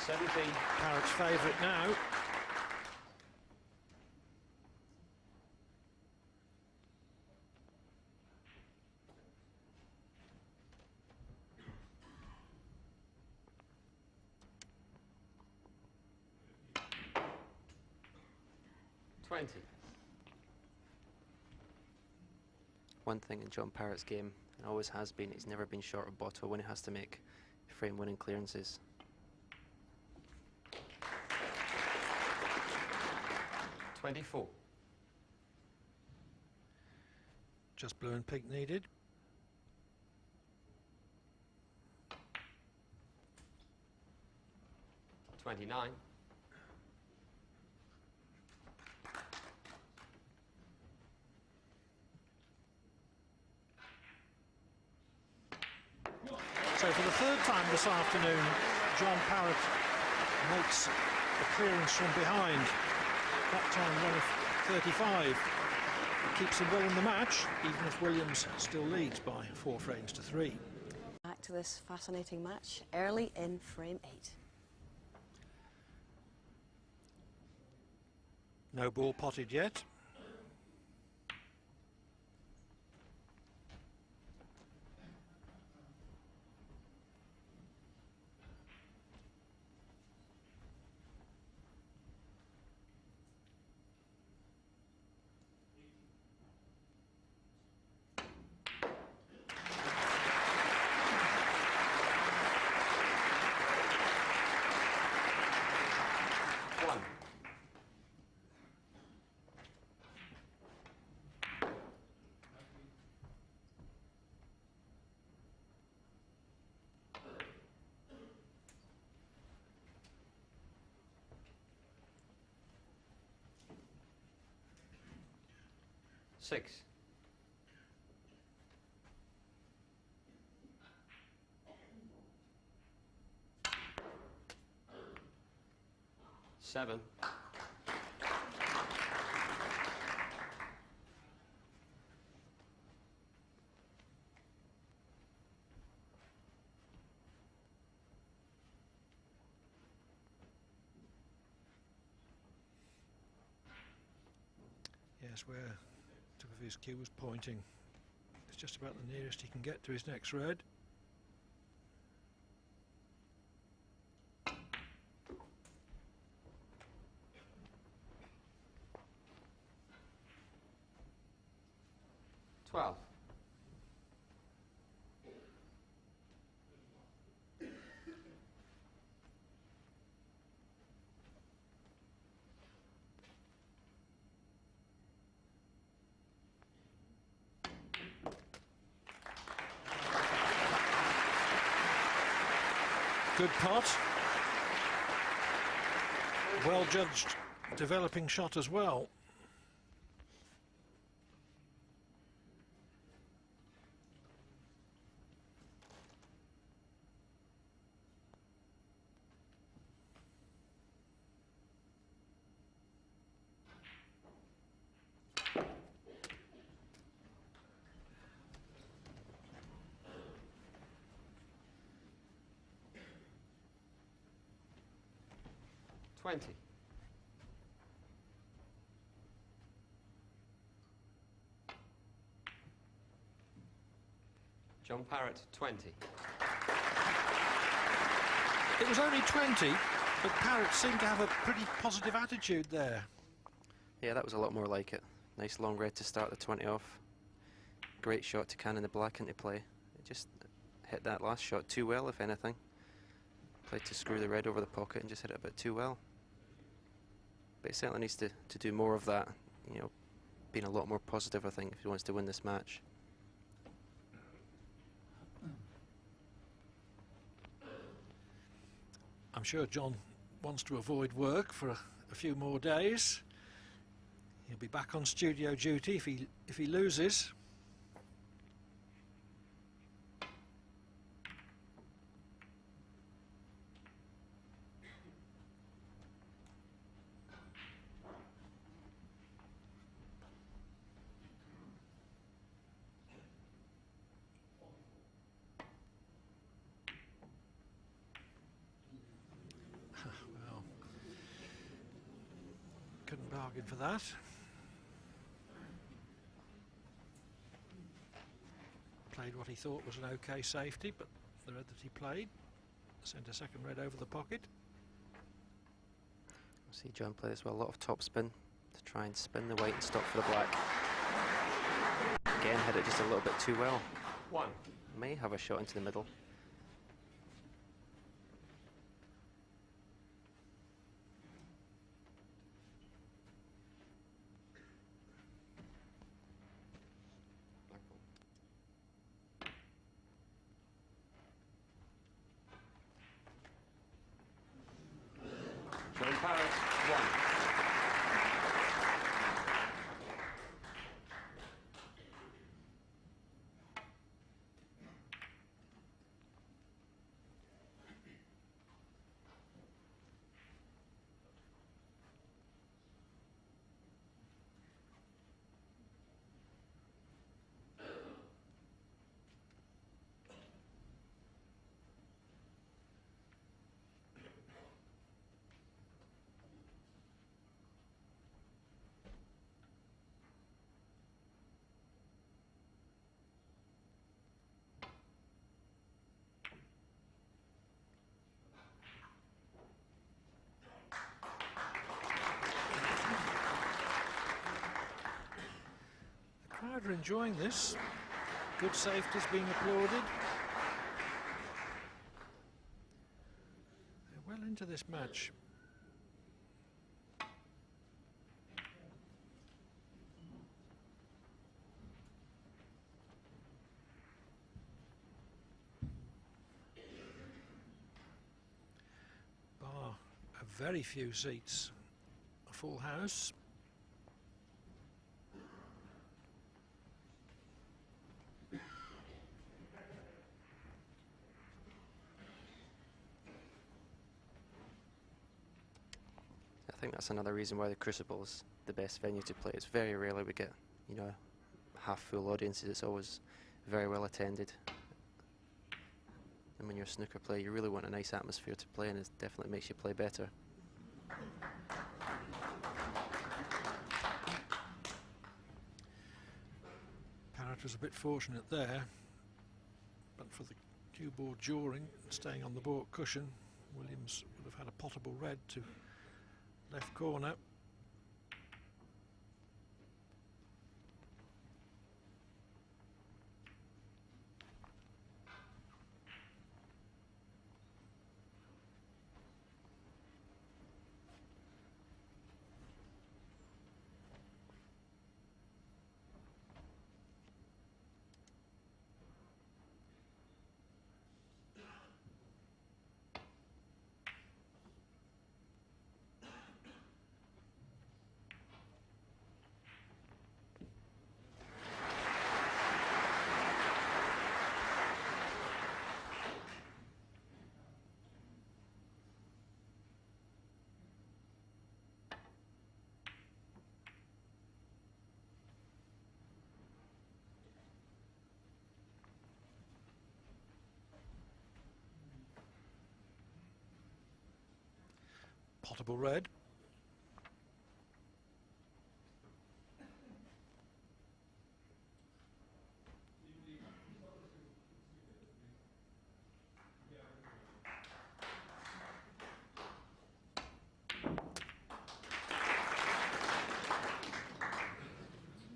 17. Parrott's favourite now. One thing in John Parrott's game, and always has been, he's never been short of bottle when he has to make frame-winning clearances. 24. Just blue and pink needed. 29. So for the third time this afternoon, John Parrott makes a clearance from behind. That time run of 35. It keeps him well in the match, even if Williams still leads by 4 frames to 3. Back to this fascinating match early in frame 8. No ball potted yet. Six. Seven. Yes, where tip of his cue was pointing. It's just about the nearest he can get to his next red. Twelve. Good pot. Well judged developing shot as well. 20. John Parrott, 20. It was only 20, but Parrott seemed to have a pretty positive attitude there. Yeah, that was a lot more like it. Nice long red to start the 20 off. Great shot to cannon the black into play. It just hit that last shot too well, if anything. Played to screw the red over the pocket and just hit it a bit too well. But he certainly needs to do more of that, you know, being a lot more positive, I think, if he wants to win this match. I'm sure John wants to avoid work for a few more days. He'll be back on studio duty if he loses. Well, couldn't bargain for that. Played what he thought was an okay safety, but the red that he played sent a second red over the pocket. See John play this well, a lot of top spin to try and spin the white and stop for the black. Again, hit it just a little bit too well. 1. May have a shot into the middle. John Parrott, 1. crowd are enjoying this. Good safeties being applauded. They're well into this match. Bar a very few seats, a full house. I think that's another reason why the Crucible is the best venue to play. It's very rarely we get, you know, half-full audiences. It's always very well attended. And when you're a snooker player, you really want a nice atmosphere to play in. It definitely makes you play better. Parrott was a bit fortunate there, but for the cue ball jawing and staying on the baulk cushion, Williams would have had a potable red to left corner. Potable red.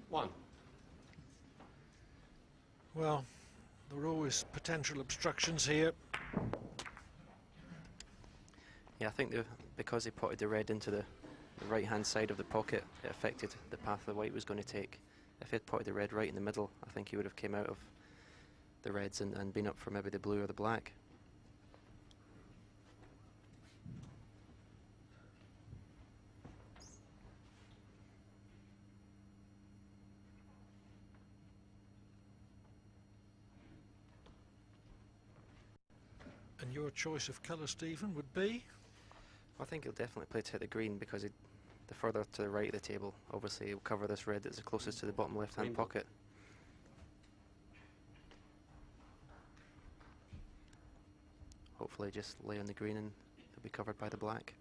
One. Well, there are always potential obstructions here. Yeah, I think because he potted the red into the right-hand side of the pocket, it affected the path the white was going to take. If he had potted the red right in the middle, I think he would have came out of the reds and been up for maybe the blue or the black. And your choice of colour, Stephen, would be? I think he'll definitely play to hit the green because the further to the right of the table, obviously he'll cover this red that's the closest to the bottom left-hand pocket. Hopefully just lay on the green and it'll be covered by the black.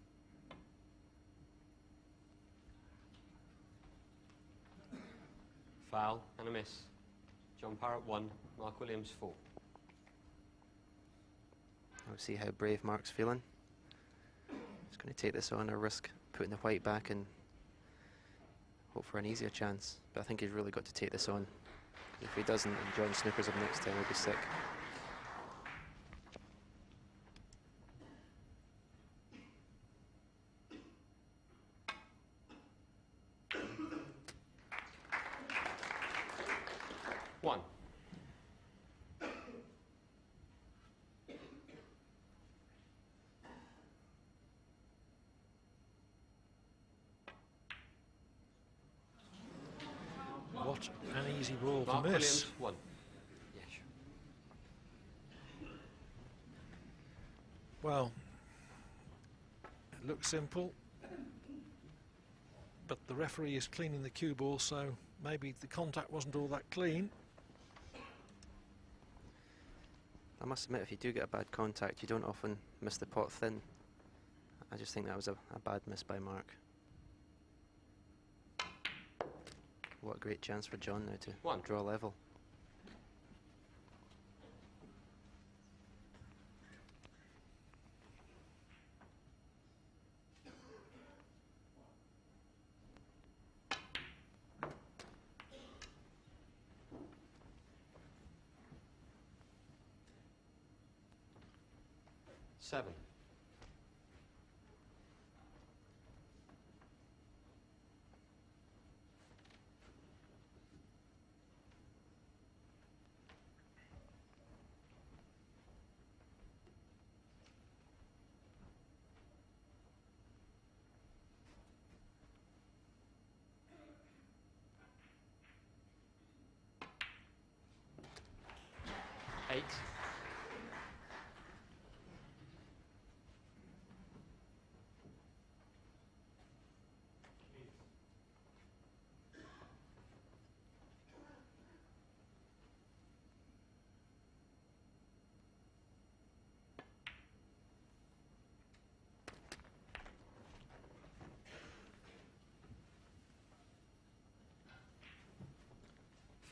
Foul and a miss. John Parrott 1, Mark Williams 4. We'll see how brave Mark's feeling. He's going to take this on or risk putting the white back and hope for an easier chance. But I think he's really got to take this on. If he doesn't, and John Snooker's up next time, he'll be sick. One. What an easy ball Mark to miss. Williams 1. Yeah, sure. Well, it looks simple, but the referee is cleaning the cue ball, so maybe the contact wasn't all that clean. I must admit, if you do get a bad contact, you don't often miss the pot thin. I just think that was a bad miss by Mark. What a great chance for John now to draw level. 7. Eight.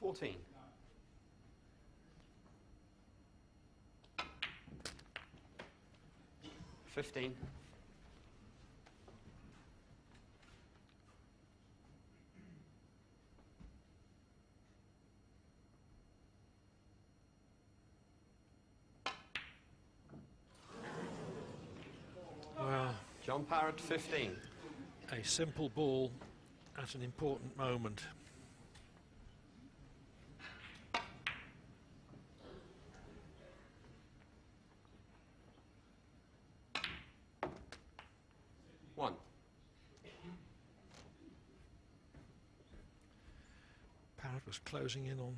$14. 15. Well, John Parrott, 15. a simple ball at an important moment. One. Parrott was closing in on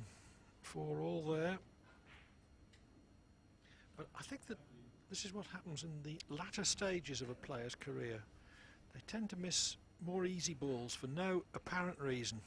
4-all there. But I think that this is what happens in the latter stages of a player's career. They tend to miss more easy balls for no apparent reason.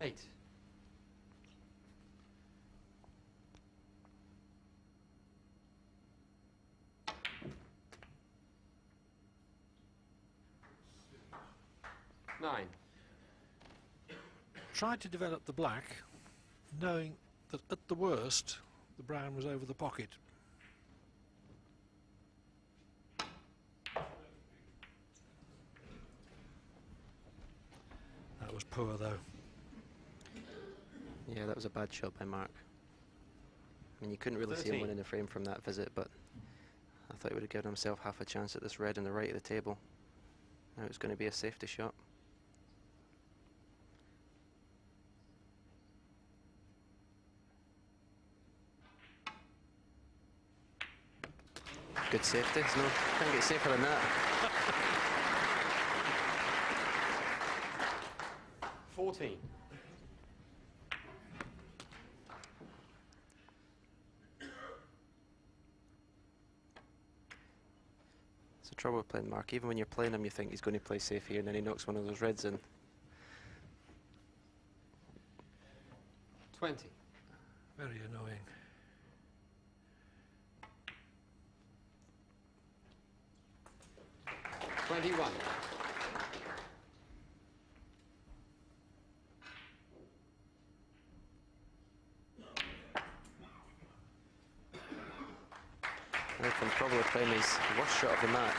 Eight. Nine. Tried to develop the black, knowing that at the worst the brown was over the pocket. That was poor though. Yeah, that was a bad shot by Mark. I mean, you couldn't really see 13. him winning the frame from that visit, but I thought he would have given himself half a chance at this red on the right of the table. Now it's going to be a safety shot. Good safety. No, can't get safer than that. 14. It's the trouble with playing Mark. Even when you're playing him, you think he's going to play safe here, and then he knocks one of those reds in. 20. Very annoying. 21. Now from probably playing his worst shot of the match,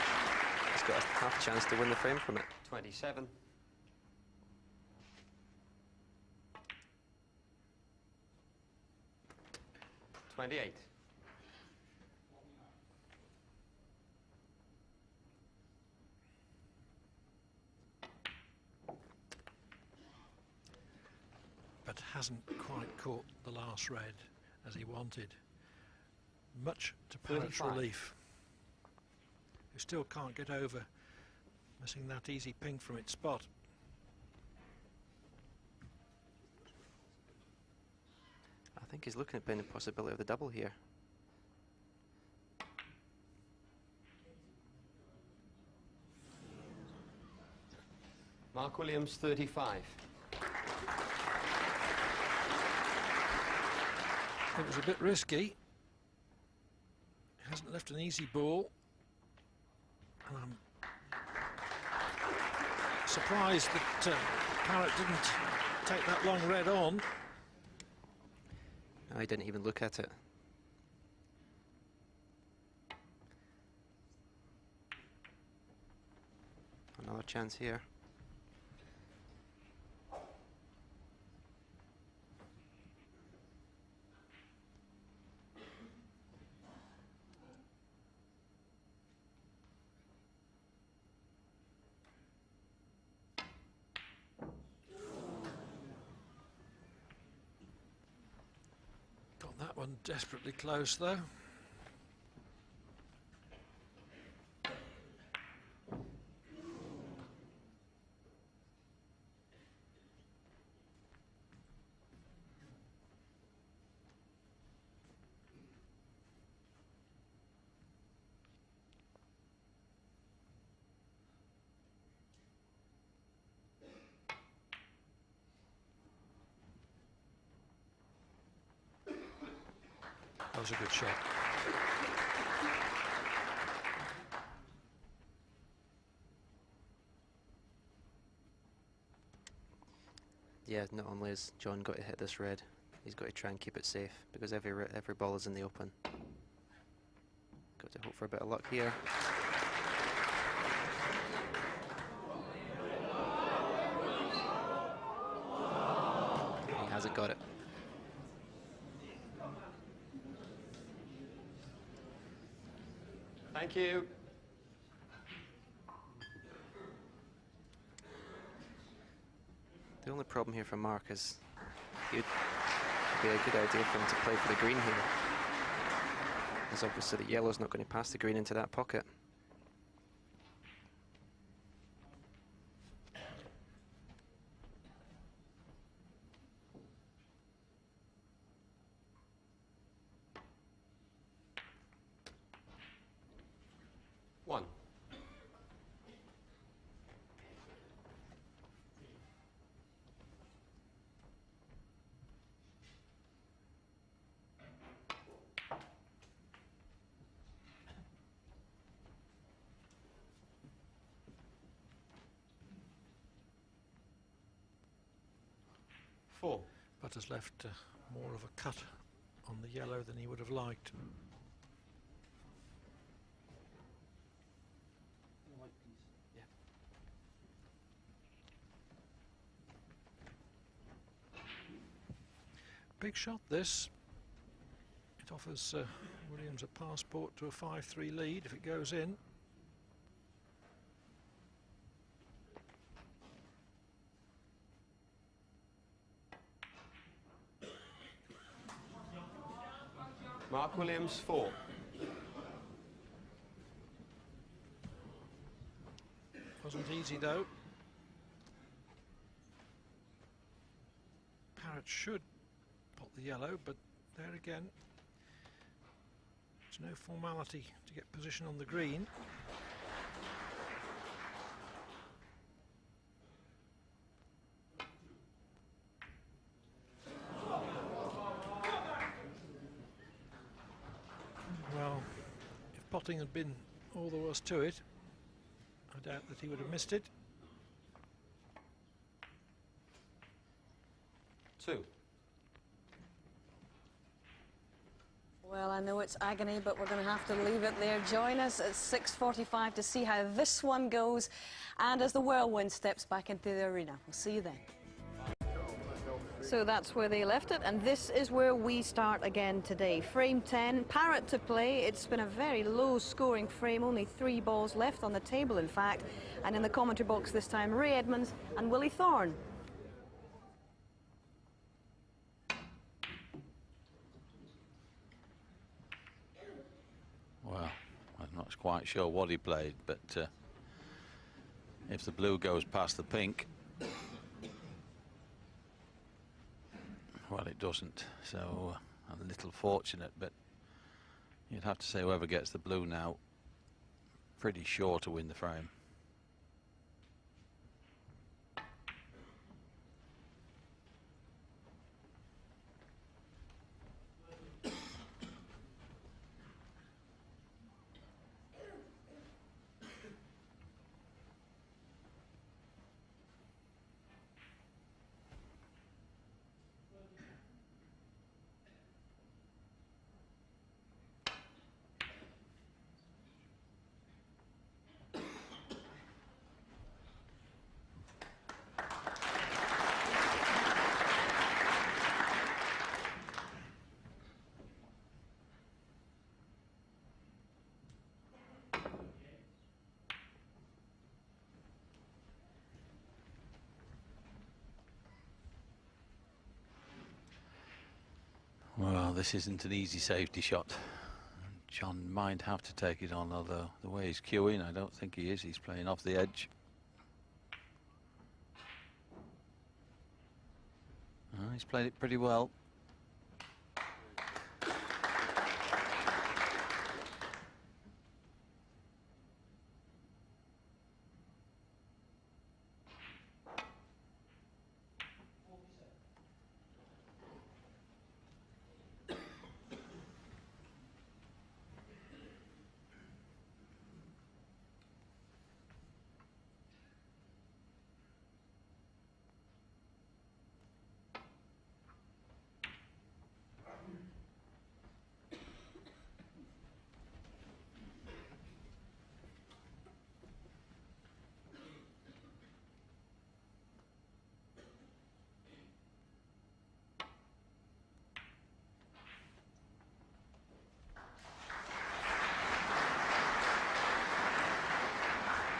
he's got a half chance to win the frame from it. 27. 28. But hasn't quite caught the last red as he wanted. Much to Parrott's 35. relief, who still can't get over missing that easy pink from its spot. I think he's looking at playing the possibility of the double here. Mark Williams, 35. It was a bit risky. Hasn't left an easy ball. And I'm surprised that Parrott didn't take that long red on. I didn't even look at it. Another chance here. Got that one desperately close though. That was a good shot. Yeah, not only has John got to hit this red, he's got to try and keep it safe because every ball is in the open. Got to hope for a bit of luck here. He hasn't got it. Thank you. The only problem here for Mark is it'd be a good idea for him to play for the green here. Because obviously the yellow's not going to pass the green into that pocket. One. Four. But has left more of a cut on the yellow than he would have liked. Big shot this. It offers Williams a passport to a 5-3 lead if it goes in. Mark Williams, 4. Wasn't easy though. Parrott should pot the yellow, but there again, there's no formality to get position on the green. Well, if potting had been all there was to it, I doubt that he would have missed it. 2. Well, I know it's agony, but we're going to have to leave it there. Join us at 6:45 to see how this one goes, and as the whirlwind steps back into the arena. We'll see you then. So that's where they left it, and this is where we start again today. Frame 10, Parrott to play. It's been a very low-scoring frame, only 3 balls left on the table, in fact. And in the commentary box this time, Ray Edmonds and Willie Thorne. Well, I'm not quite sure what he played, but if the blue goes past the pink, well, it doesn't. So a little fortunate, but you'd have to say whoever gets the blue now, pretty sure to win the frame. Well, this isn't an easy safety shot. John might have to take it on, although the way he's cueing, I don't think he is. He's playing off the edge. He's played it pretty well.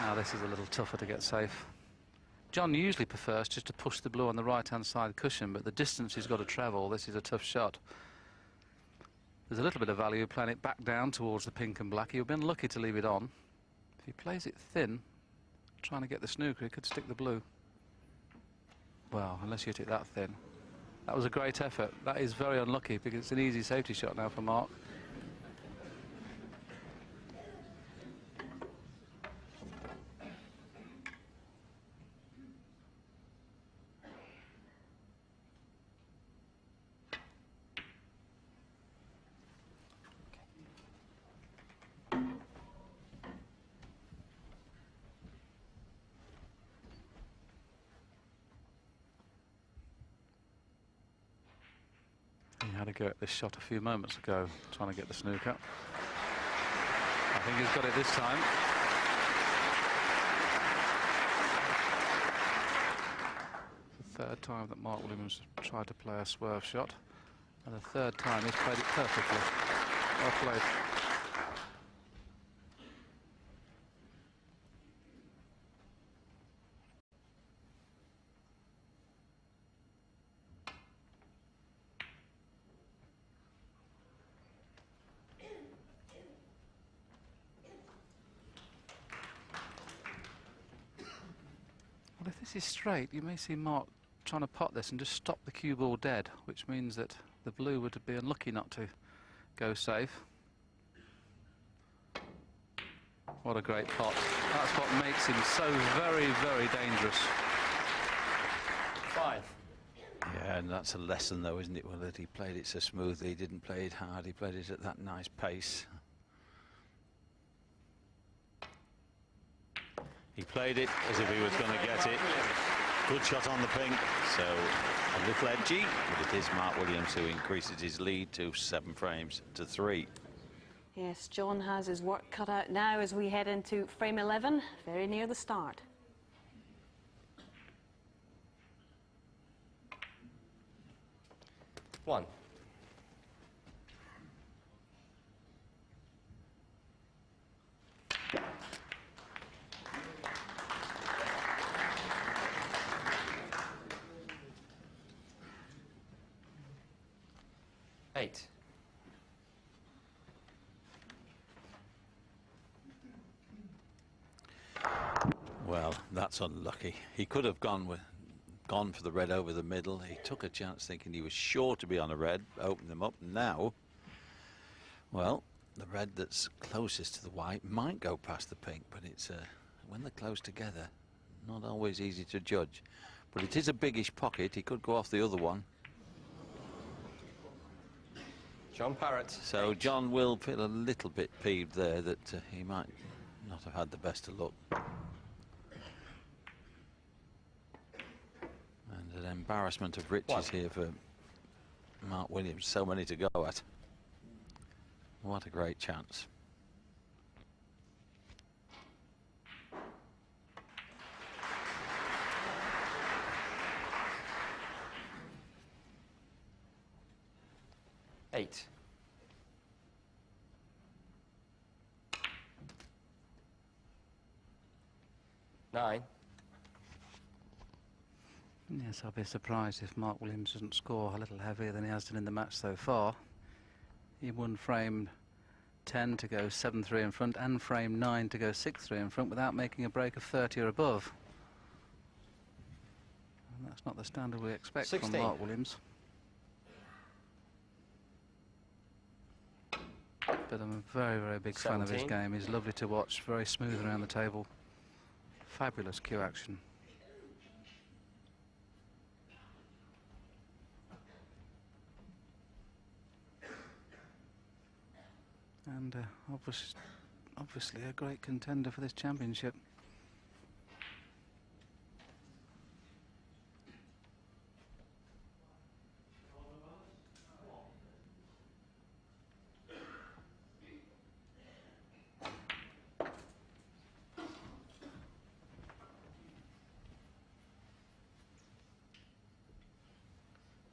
Now this is a little tougher to get safe. John usually prefers just to push the blue on the right-hand side cushion, but the distance he's got to travel, this is a tough shot. There's a little bit of value playing it back down towards the pink and black. You've been lucky to leave it on. If he plays it thin, trying to get the snooker, he could stick the blue. Well, unless you hit it that thin. That was a great effort. That is very unlucky because it's an easy safety shot now for Mark. He had a go at this shot a few moments ago, trying to get the snooker. I think he's got it this time. The third time that Mark Williams tried to play a swerve shot, and the third time he's played it perfectly. Well played. Well, if this is straight, you may see Mark trying to pot this and just stop the cue ball dead, which means that the blue would be unlucky not to go safe. What a great pot. That's what makes him so very, very dangerous. 5. Yeah, and that's a lesson though, isn't it? Well, that he played it so smoothly, he didn't play it hard, he played it at that nice pace. He played it as if he was going to get it. Good shot on the pink, so a little edgy, but it is Mark Williams who increases his lead to 7 frames to 3. Yes, John has his work cut out now as we head into frame 11, very near the start. One. Eight. Well, that's unlucky. He could have gone for the red over the middle. He took a chance thinking he was sure to be on a red, opened them up. Now, well, the red that's closest to the white might go past the pink, but it's when they're close together, not always easy to judge. But it is a biggish pocket. He could go off the other one. John Parrott. So John will feel a little bit peeved there that he might not have had the best of luck. And an embarrassment of riches here for Mark Williams. So many to go at. What a great chance. Eight. Nine. Yes, I'll be surprised if Mark Williams doesn't score a little heavier than he has done in the match so far. He won frame 10 to go 7-3 in front and frame 9 to go 6-3 in front without making a break of 30 or above. And that's not the standard we expect 16. from Mark Williams. But I'm a very, very big fan of his 17. game. He's lovely to watch, very smooth around the table. Fabulous cue action. And obviously a great contender for this championship.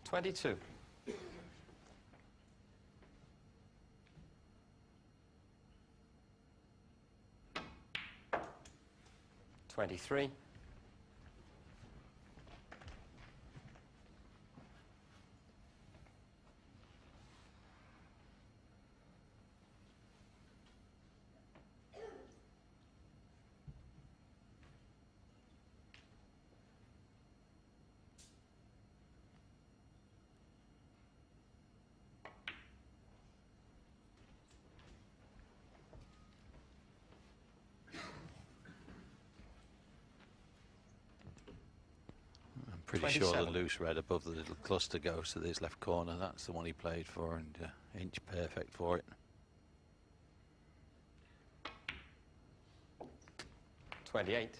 $22. 23. Pretty sure the 27. loose red above the little cluster goes to this left corner. That's the one he played for, and inch perfect for it. 28.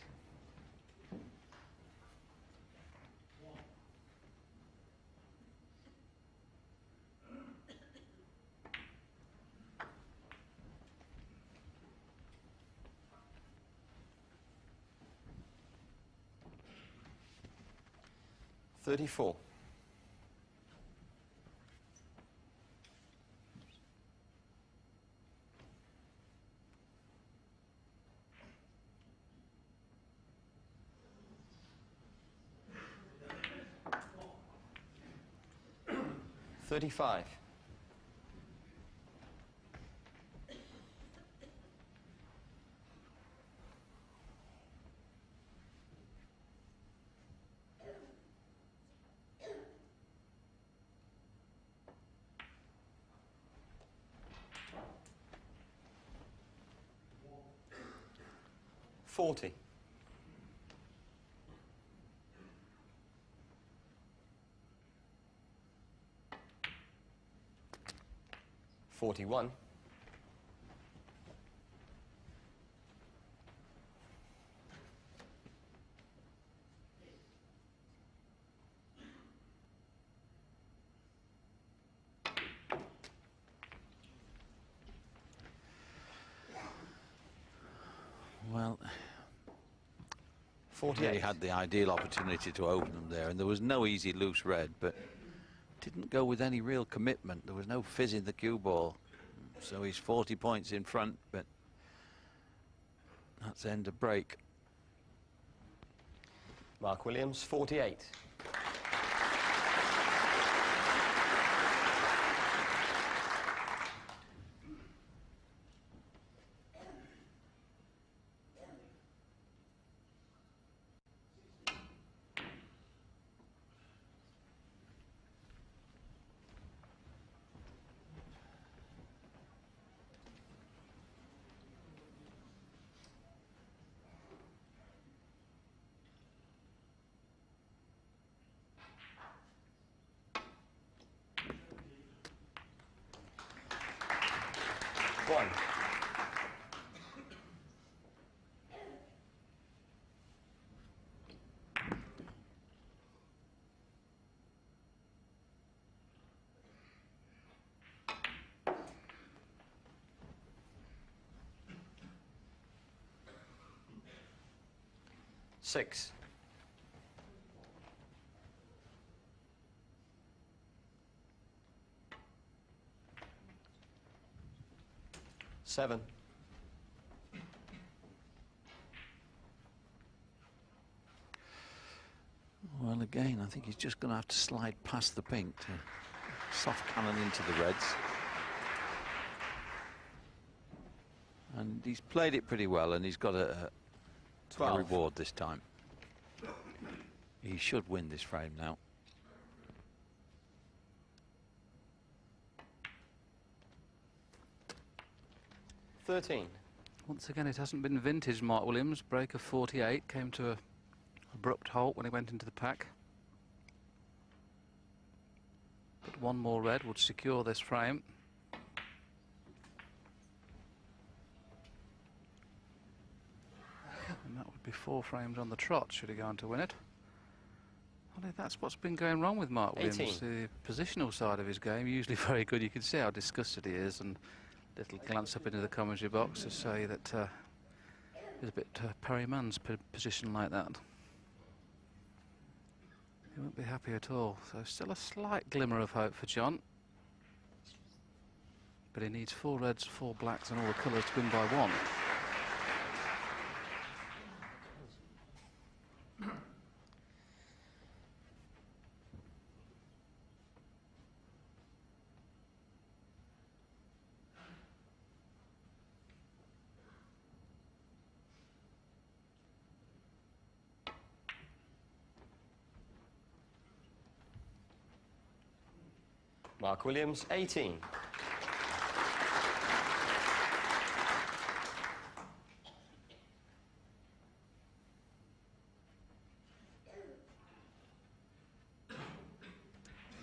34. 35. 40. 41. 48. He had the ideal opportunity to open them there, and there was no easy loose red, but didn't go with any real commitment. There was no fizz in the cue ball, so he's 40 points in front, but that's end of break. Mark Williams, 48. 1. 6. 7. Well, again, I think he's just going to have to slide past the pink to soft cannon into the reds. And he's played it pretty well, and he's got a 12. reward this time. He should win this frame now. Once again, it hasn't been vintage Mark Williams. Break of 48 came to a abrupt halt when he went into the pack. But one more red would secure this frame. And that would be 4 frames on the trot should he go on to win it. Well, that's what's been going wrong with Mark Williams. 18. The positional side of his game, usually very good. You can see how disgusted he is, and little glance up into the commentary box to say that there's a bit Perry Mann's position like that. He won't be happy at all. So still a slight glimmer of hope for John. But he needs 4 reds, 4 blacks and all the colours to win by 1. Mark Williams, 18.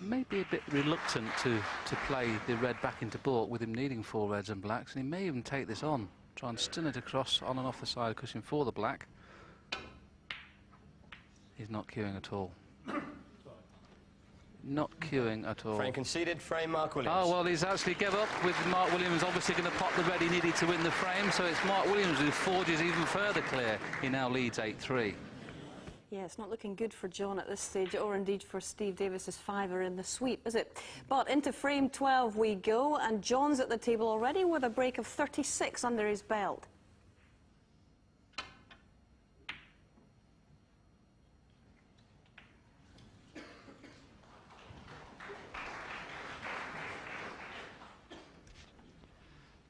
Maybe a bit reluctant to play the red back into baulk with him needing 4 reds and blacks, and he may even take this on, try and stun it across on and off the side cushion for the black. He's not queuing at all. Not queuing at all. Frame conceded, frame Mark Williams. Oh, well, he's actually gave up with Mark Williams obviously going to pop the red he needed to win the frame, so it's Mark Williams who forges even further clear. He now leads 8-3. Yeah, it's not looking good for John at this stage, or indeed for Steve Davis's 5-er in the sweep, is it? But into frame 12 we go, and John's at the table already with a break of 36 under his belt.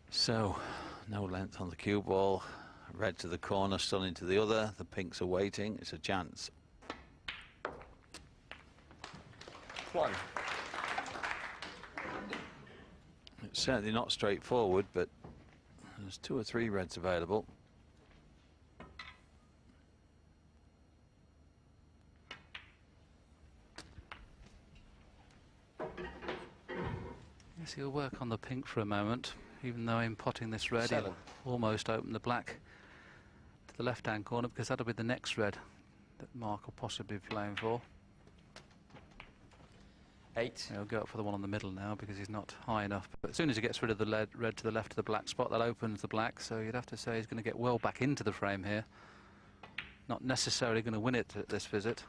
So, no length on the cue ball. Red to the corner, stun into the other. The pinks are waiting. It's a chance. 1. It's certainly not straightforward, but there's 2 or 3 reds available. Yes, he'll work on the pink for a moment, even though in potting this red, 7. he'll almost open the black to the left-hand corner, because that'll be the next red that Mark will possibly be playing for. 8. He'll go up for the one on the middle now because he's not high enough. But as soon as he gets rid of the red to the left of the black spot, that opens the black, so you'd have to say he's going to get well back into the frame here. Not necessarily going to win it at this visit,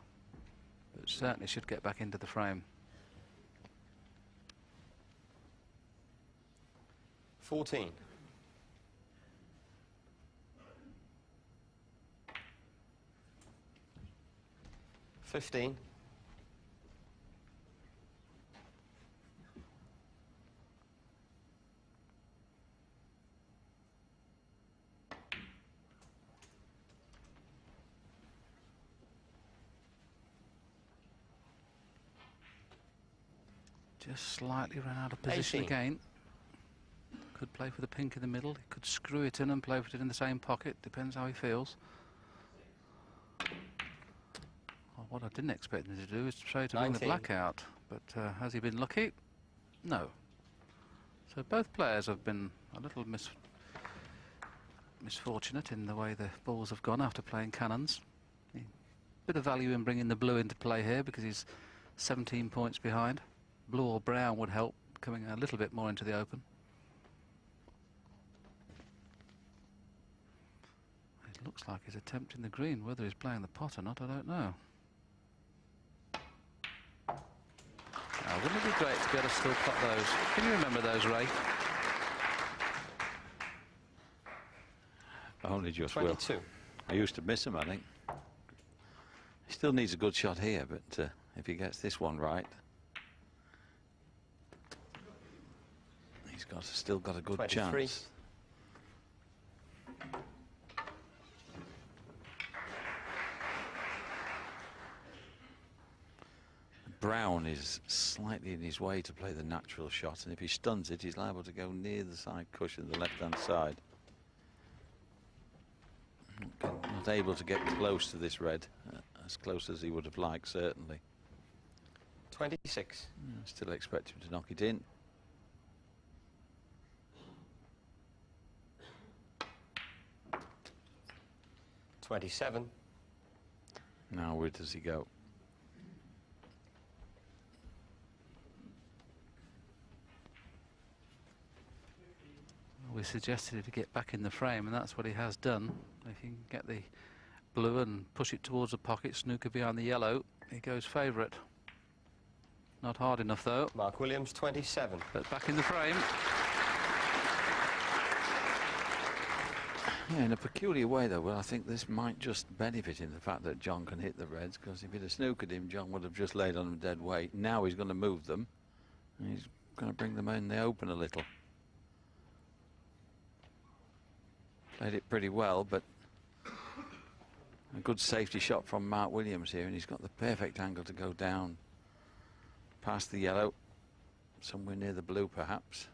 but certainly should get back into the frame. 14. 15. 'Just slightly ran out of position 18. again. Could play for the pink in the middle. He could screw it in and play for it in the same pocket. Depends how he feels. Well, what I didn't expect him to do is try to bring the 19. black out. But has he been lucky? No. So both players have been a little misfortunate in the way the balls have gone after playing cannons. Bit of value in bringing the blue into play here because he's 17 points behind. Blue or brown would help coming a little bit more into the open. It looks like he's attempting the green. Whether he's playing the pot or not, I don't know. Now, wouldn't it be great to be able to still pot those? Can you remember those, Ray? Only just 22. will. I used to miss him, I think. He still needs a good shot here, but if he gets this one right, he's still got a good 23. chance. brown is slightly in his way to play the natural shot, and if he stuns it, he's liable to go near the side cushion, the left-hand side. Not able to get close to this red, as close as he would have liked, certainly. 26. Still expect him to knock it in. $27. Now where does he go? We suggested to get back in the frame, and that's what he has done. If you can get the blue and push it towards the pocket, snooker behind the yellow, he goes favourite. Not hard enough though. Mark Williams, 27. But back in the frame. Yeah, in a peculiar way though, well, I think this might just benefit him, the fact that John can hit the reds, because if he'd have snookered him, John would have just laid on him dead weight. Now he's going to move them, and he's going to bring them in the open a little. Played it pretty well, but a good safety shot from Mark Williams here, and he's got the perfect angle to go down past the yellow, somewhere near the blue perhaps.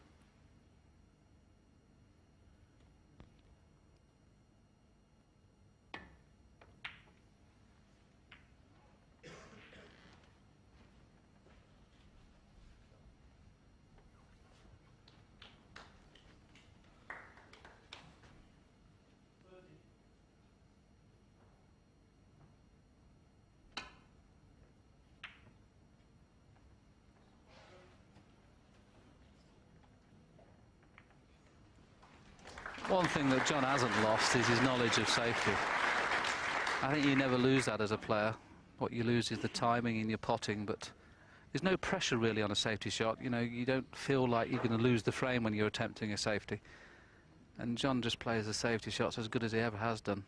One thing that John hasn't lost is his knowledge of safety. I think you never lose that as a player. What you lose is the timing in your potting, but there's no pressure really on a safety shot. You know, you don't feel like you're going to lose the frame when you're attempting a safety. And John just plays the safety shots as good as he ever has done.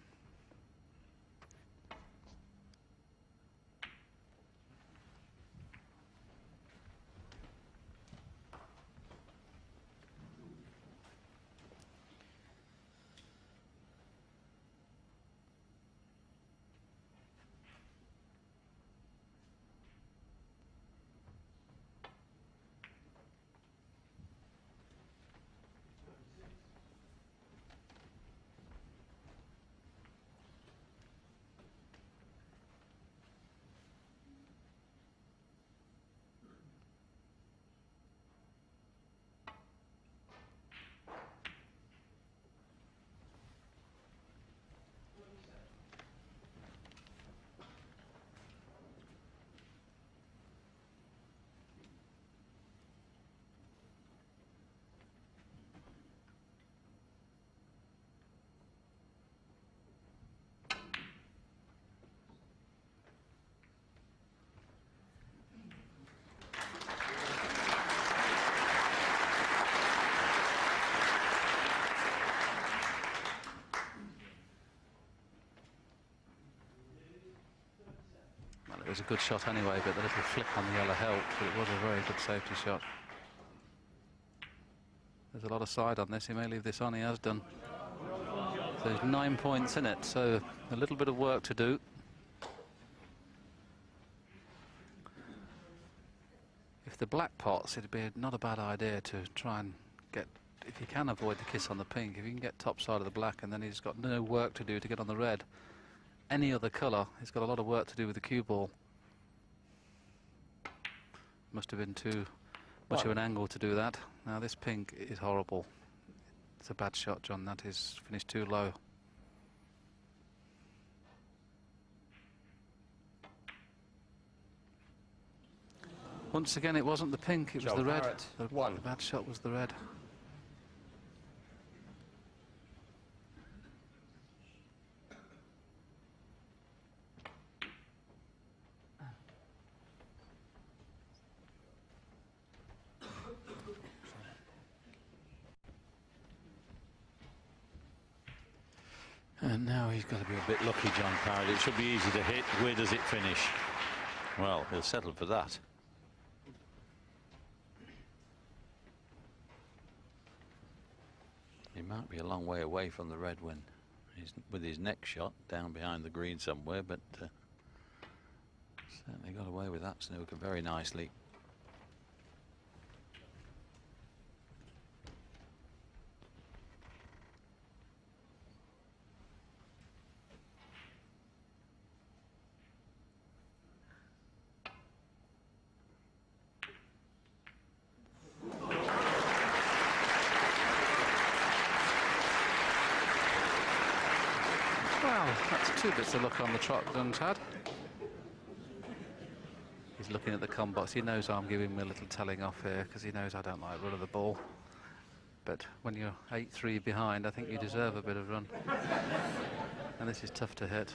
It was a good shot anyway, but the little flick on the yellow helped, but it was a very good safety shot. There's a lot of side on this. He may leave this on. He has done. So there's 9 points in it, so a little bit of work to do. If the black pots, it'd be not a bad idea to try and get, if you can avoid the kiss on the pink, if you can get top side of the black, and then he's got no work to do to get on the red. Any other colour, he's got a lot of work to do with the cue ball. Must have been too much of an angle to do that. Now this pink is horrible. It's a bad shot, John. That is finished too low. Once again, it wasn't the pink, it was Joe the red. Parrott, The bad shot was the red. And now he's got to be a bit lucky, John Parrott. It should be easy to hit. Where does it finish? Well, he'll settle for that. He might be a long way away from the red when he's with his next shot down behind the green somewhere, but Certainly got away with that snooker very nicely. Well, that's 2 bits of luck on the trot Dunn's had. He's looking at the com box. He knows I'm giving him a little telling off here because he knows I don't like run of the ball. But when you're 8-3 behind, I think you deserve a bit of run. And this is tough to hit.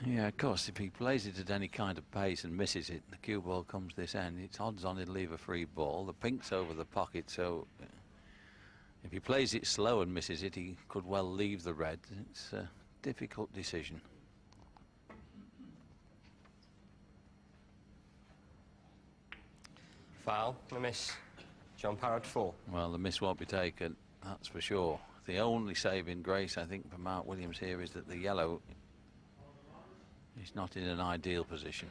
Yeah, of course, if he plays it at any kind of pace and misses it, the cue ball comes this end, it's odds on he'll leave a free ball. The pink's over the pocket, so if he plays it slow and misses it, he could well leave the red. It's a difficult decision. Foul, a miss. John Parrott 4. Well, the miss won't be taken, that's for sure. The only saving grace, I think, for Mark Williams here is that the yellow is not in an ideal position.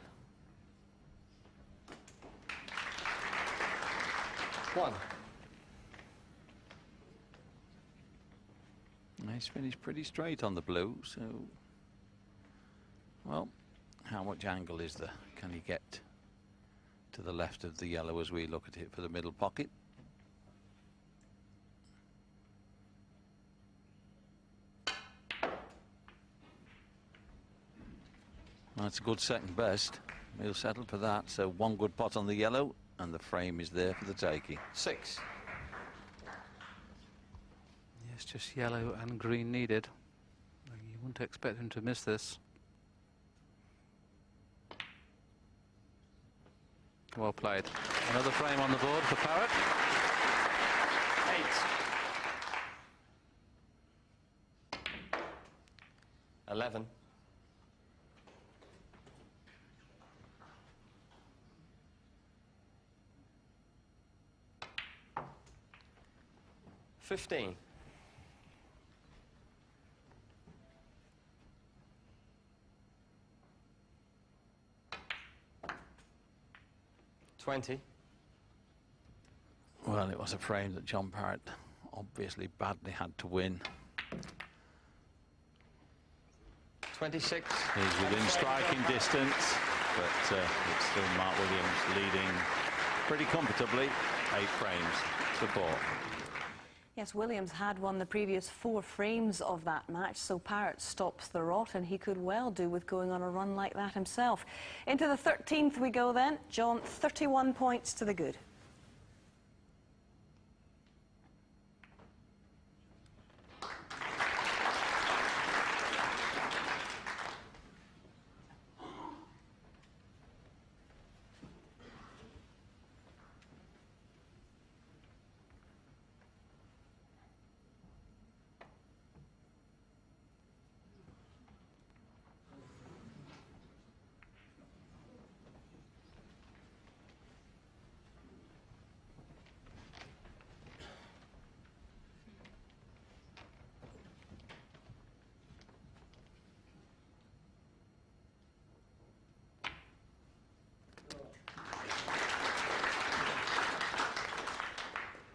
1. He's finished pretty straight on the blue, so, well, how much angle is there? Can he get to the left of the yellow as we look at it for the middle pocket? That's a good second best. He'll settle for that, so 1 good pot on the yellow, and the frame is there for the taking. 6. Yes, just yellow and green needed. You wouldn't expect him to miss this. Well played. Another frame on the board for Parrott. 8. 11. 15. 20. Well, it was a frame that John Parrott obviously badly had to win. 26. He's within striking distance, but it's still Mark Williams leading pretty comfortably. 8 frames support. Yes, Williams had won the previous 4 frames of that match, so Parrott stops the rot, and he could well do with going on a run like that himself. Into the 13th we go then. John, 31 points to the good.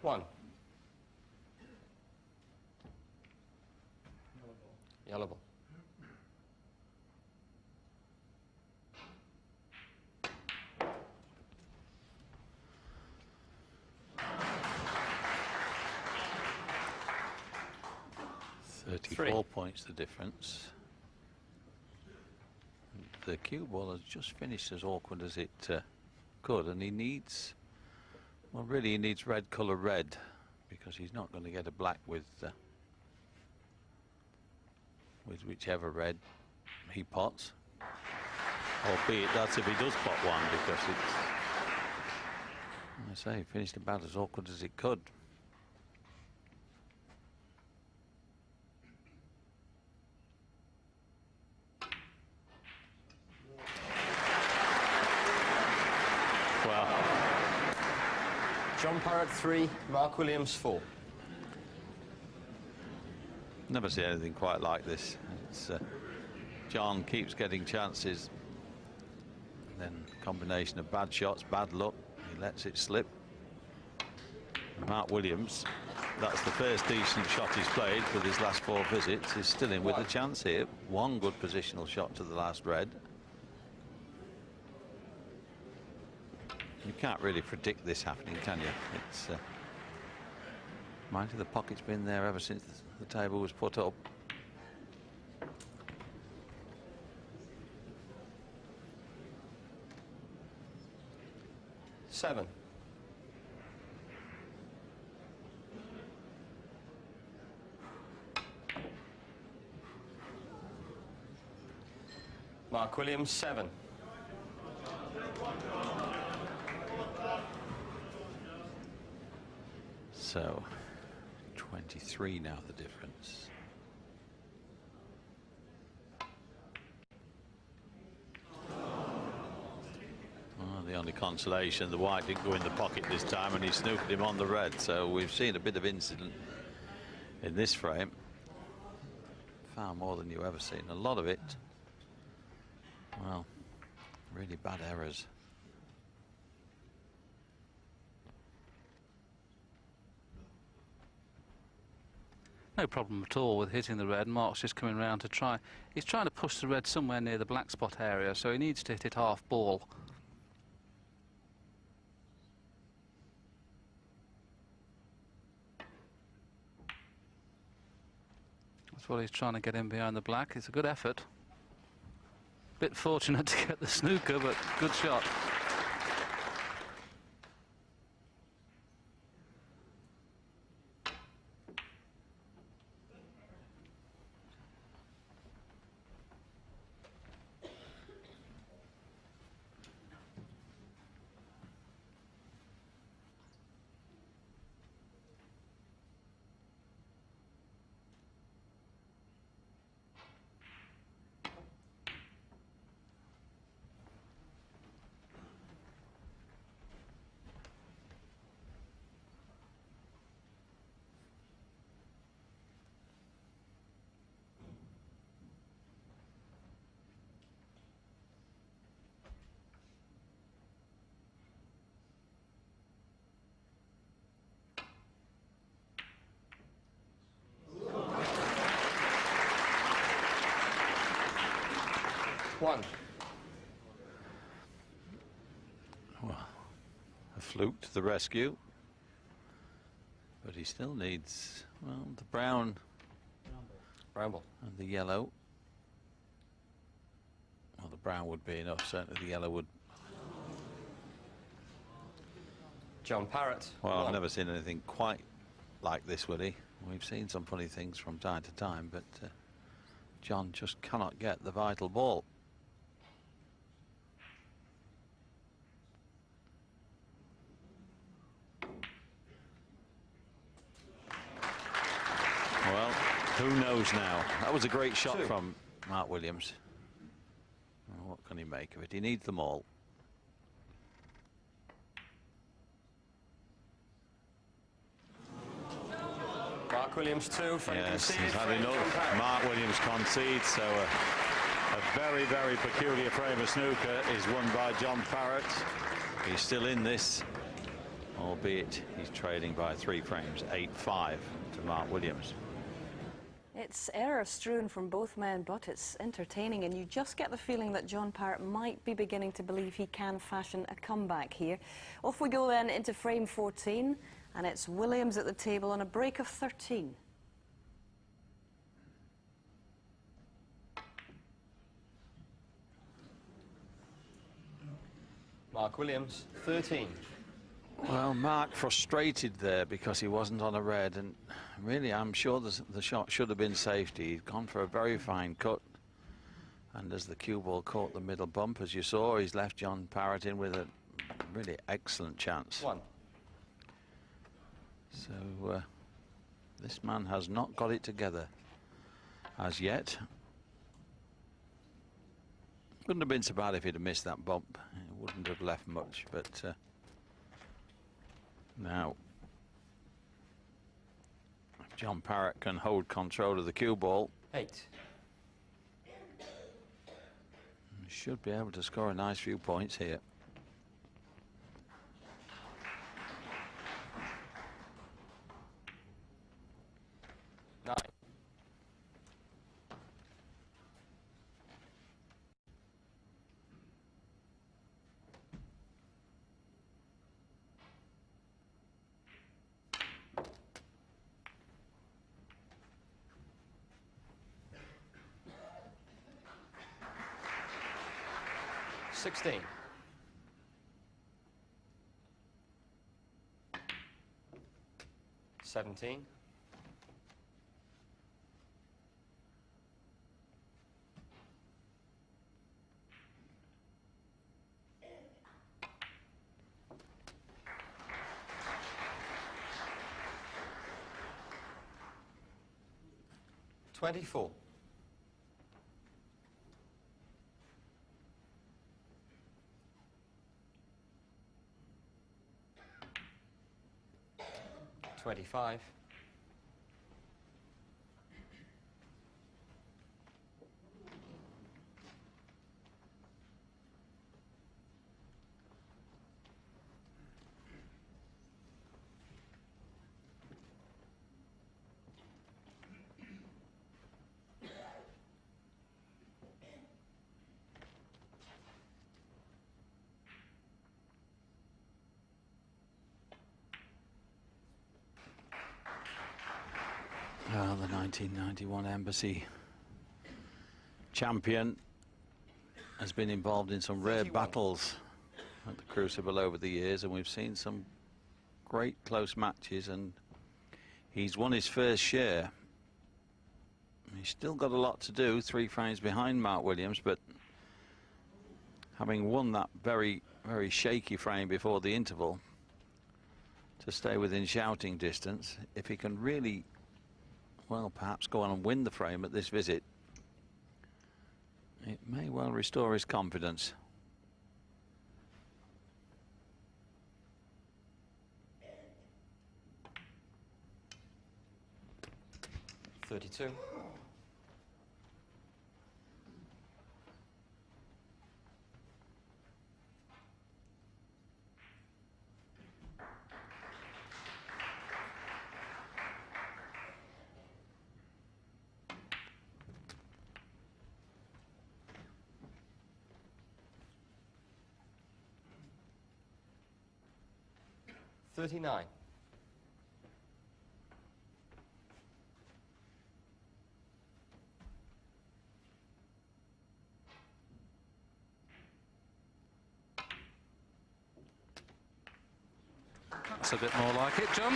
One. Yellow ball. Thirty-four points the difference. The cue ball has just finished as awkward as it could, and he needs, well, really he needs red colour red, because he's not going to get a black with whichever red he pots. Albeit that's if he does pot one, because it's, I say, he finished about as awkward as it could. John Parrott 3, Mark Williams 4. Never seen anything quite like this. It's John keeps getting chances. Then combination of bad shots, bad luck. He lets it slip. Mark Williams, that's the first decent shot he's played with his last 4 visits. He's still in with a chance here. One good positional shot to the last red. You can't really predict this happening, can you? It's mind you, the pocket's been there ever since the table was put up. Seven. Mark Williams, 7. So 23 now the difference. Well, the only consolation, the white didn't go in the pocket this time and he snookered him on the red. So we've seen a bit of incident in this frame. Far more than you ever seen. A lot of it, well, really bad errors. No problem at all with hitting the red. Mark's just coming round to try. He's trying to push the red somewhere near the black spot area, so he needs to hit it half ball. That's what he's trying to get in behind the black. It's a good effort. Bit fortunate to get the snooker, but good shot. One. Well, a fluke to the rescue. But he still needs, well, the brown Bramble. and the yellow. Well, the brown would be enough, certainly the yellow would. John Parrott. Well, 1. I've never seen anything quite like this, Willie. We've seen some funny things from time to time, but John just cannot get the vital ball. Well, who knows now? That was a great shot 2. from Mark Williams. Well, what can he make of it? He needs them all. Mark Williams, 2. Yes, he's had enough. Mark Williams concedes, so a very, very peculiar frame of snooker is won by John Parrott. He's still in this, albeit he's trailing by 3 frames, 8-5 to Mark Williams. It's error strewn from both men, but it's entertaining, and you just get the feeling that John Parrott might be beginning to believe he can fashion a comeback here. Off we go then into frame 14, and it's Williams at the table on a break of 13. Mark Williams, 13. Well, Mark frustrated there because he wasn't on a red, and really I'm sure the shot should have been safety. He'd gone for a very fine cut, and as the cue ball caught the middle bump, as you saw, he's left John Parrott in with a really excellent chance. 1. So this man has not got it together as yet. Wouldn't have been so bad if he'd have missed that bump. It wouldn't have left much, but now if John Parrott can hold control of the cue ball. 8. Should be able to score a nice few points here. Nine. $16. 17. 24. 25. Well, the 1991 Embassy champion has been involved in some rare 31. battles at the Crucible over the years, and we've seen some great close matches, and he's won his fair share. He's still got a lot to do, 3 frames behind Mark Williams, but having won that very, very shaky frame before the interval to stay within shouting distance, if he can really, well, perhaps go on and win the frame at this visit, it may well restore his confidence. $32. 39. 'That's a bit more like it, John.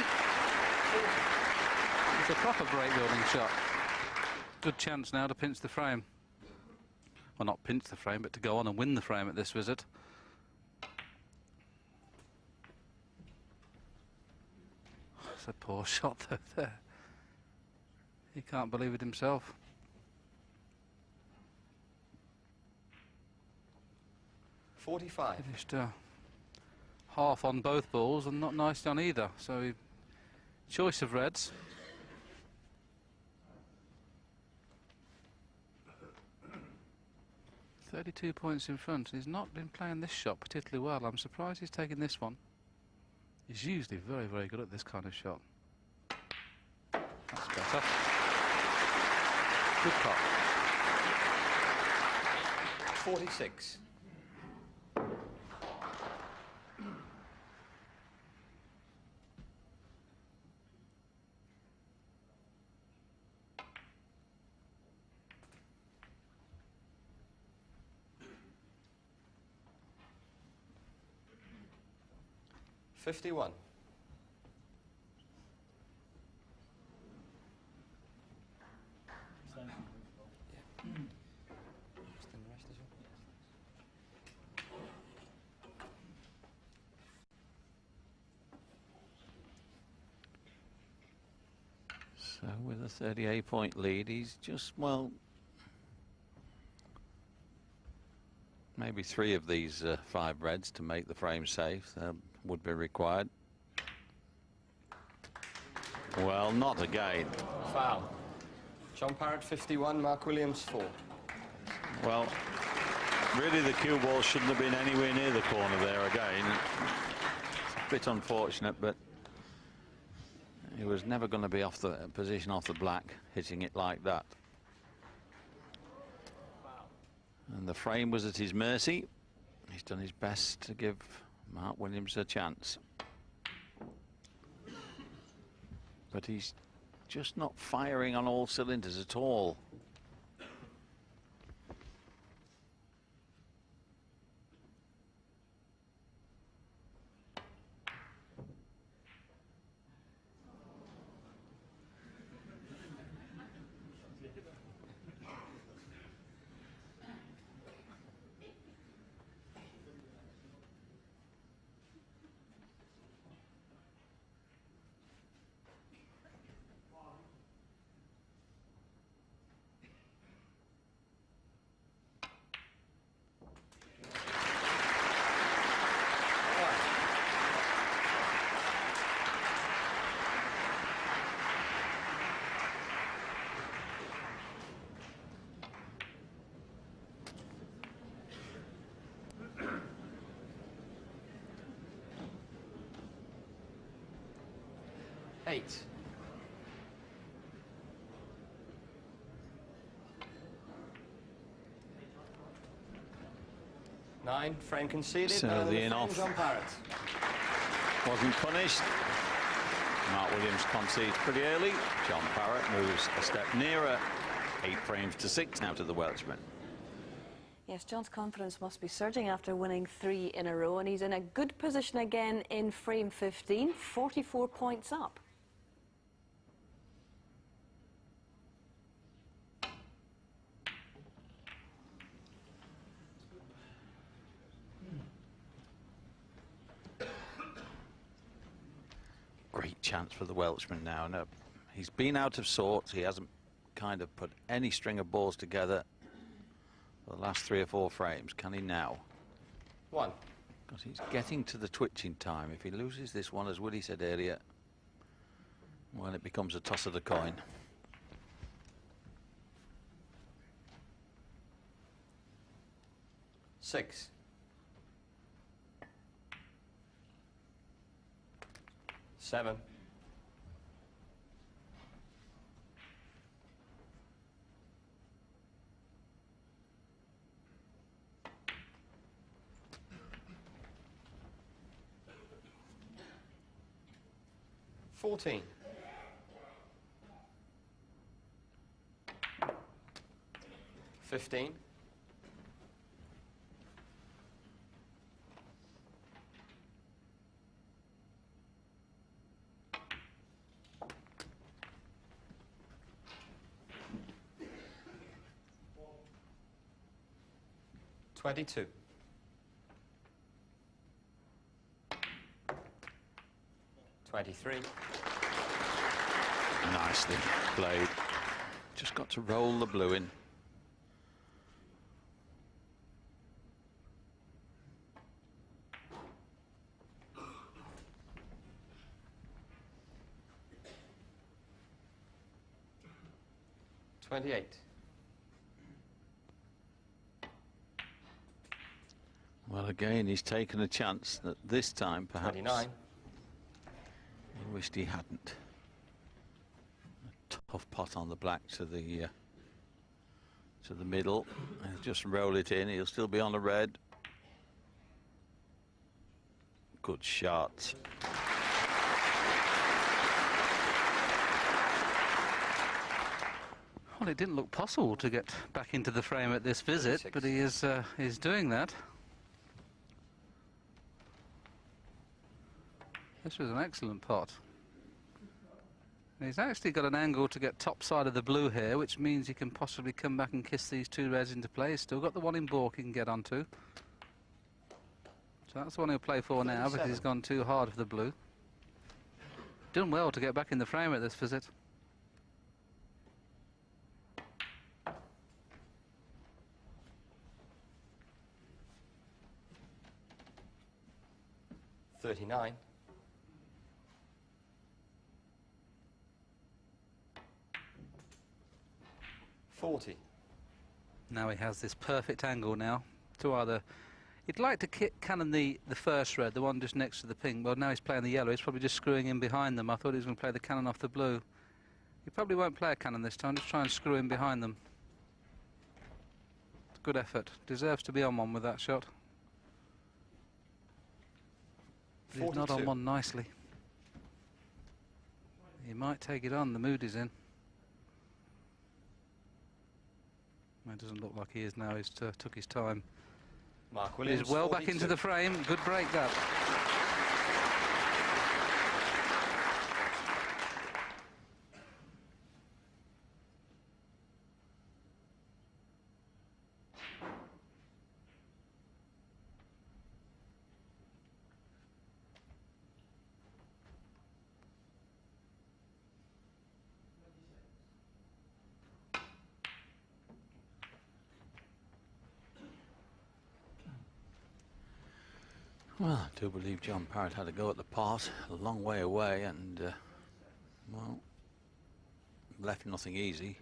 It's a proper break building shot. Good chance now to pinch the frame. Well, not pinch the frame, but to go on and win the frame at this visit. It's a poor shot though there. He can't believe it himself. $45. Finished half on both balls and not nicely on either. So choice of reds. $32 points in front. He's not been playing this shot particularly well. I'm surprised he's taking this one. He's usually very, very good at this kind of shot. That's better. Good pot. 46. $51. So with a 38-point lead, he's just, well, maybe 3 of these 5 reds to make the frame safe would be required. Well, not again. Foul. John Parrott 51, Mark Williams 4. Well, Really, the cue ball shouldn't have been anywhere near the corner there again. It's a bit unfortunate, but he was never going to be off the position off the black, hitting it like that. And the frame was at his mercy. He's done his best to give Mark Williams a chance. But he's just not firing on all cylinders at all. Eight. Nine, frame conceded. So and the in-off John Parrott. wasn't punished. Mark Williams concedes pretty early. John Parrott moves a step nearer. 8 frames to 6 now to the Welshman. Yes, John's confidence must be surging after winning 3 in a row, and he's in a good position again in frame 15, 44 points up. Great chance for the Welshman now. No, he's been out of sorts. He hasn't kind of put any string of balls together for the last 3 or 4 frames. Can he now? 1. Because he's getting to the twitching time. If he loses this one, as Woody said earlier, well, it becomes a toss of the coin. Six. 7. 14. 15. 22. 23. Nicely played. Just got to roll the blue in. Well, again, he's taken a chance that this time, perhaps, 29. he wished he hadn't. A tough pot on the black to the middle. He'll just roll it in. He'll still be on the red. Good shot. Well, it didn't look possible to get back into the frame at this visit, 36. but he is doing that. This was an excellent pot. He's actually got an angle to get top side of the blue here, which means he can possibly come back and kiss these 2 reds into play. He's still got the one in baulk he can get onto. So that's the one he'll play for now, because he's gone too hard for the blue. Done well to get back in the frame at this visit. $39. 40. Now he has this perfect angle now to either... He'd like to cannon the first red, the one just next to the pink. Well, now he's playing the yellow. He's probably just screwing in behind them. I thought he was going to play the cannon off the blue. He probably won't play a cannon this time. Just try and screw in behind them. Good effort. Deserves to be on one with that shot. But he's not on 42. one nicely. He might take it on. The mood is in. It doesn't look like he is now. He's took his time. Mark Williams, He's well 42. back into the frame. Good break, that. Well, I do believe John Parrott had a go at the pot, a long way away, and, well, left nothing easy.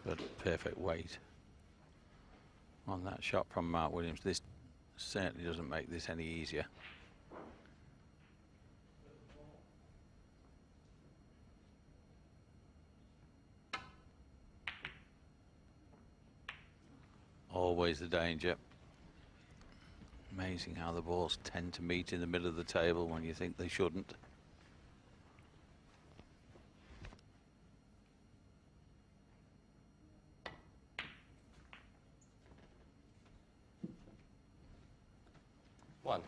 But perfect weight on that shot from Mark Williams. This certainly doesn't make this any easier. Always the danger. Amazing how the balls tend to meet in the middle of the table when you think they shouldn't. One.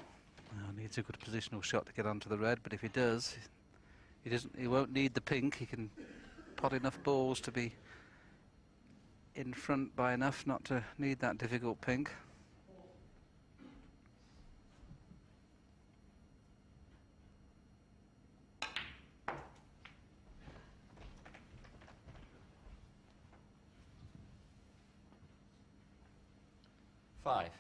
Well, needs a good positional shot to get onto the red, but if he does, he won't need the pink. He can pot enough balls to be in front by enough not to need that difficult pink. Five.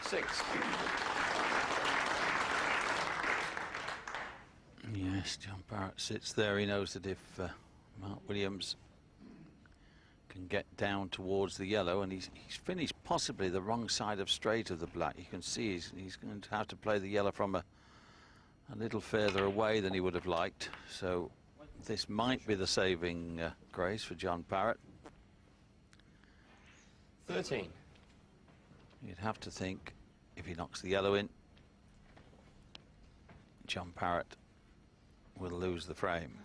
Six. Yes, John Parrott sits there. He knows that if Mark Williams can get down towards the yellow, and he's finished possibly the wrong side of straight of the black. You can see he's going to have to play the yellow from a little further away than he would have liked. So this might be the saving grace for John Parrott. 13. You'd have to think if he knocks the yellow in, John Parrott will lose the frame.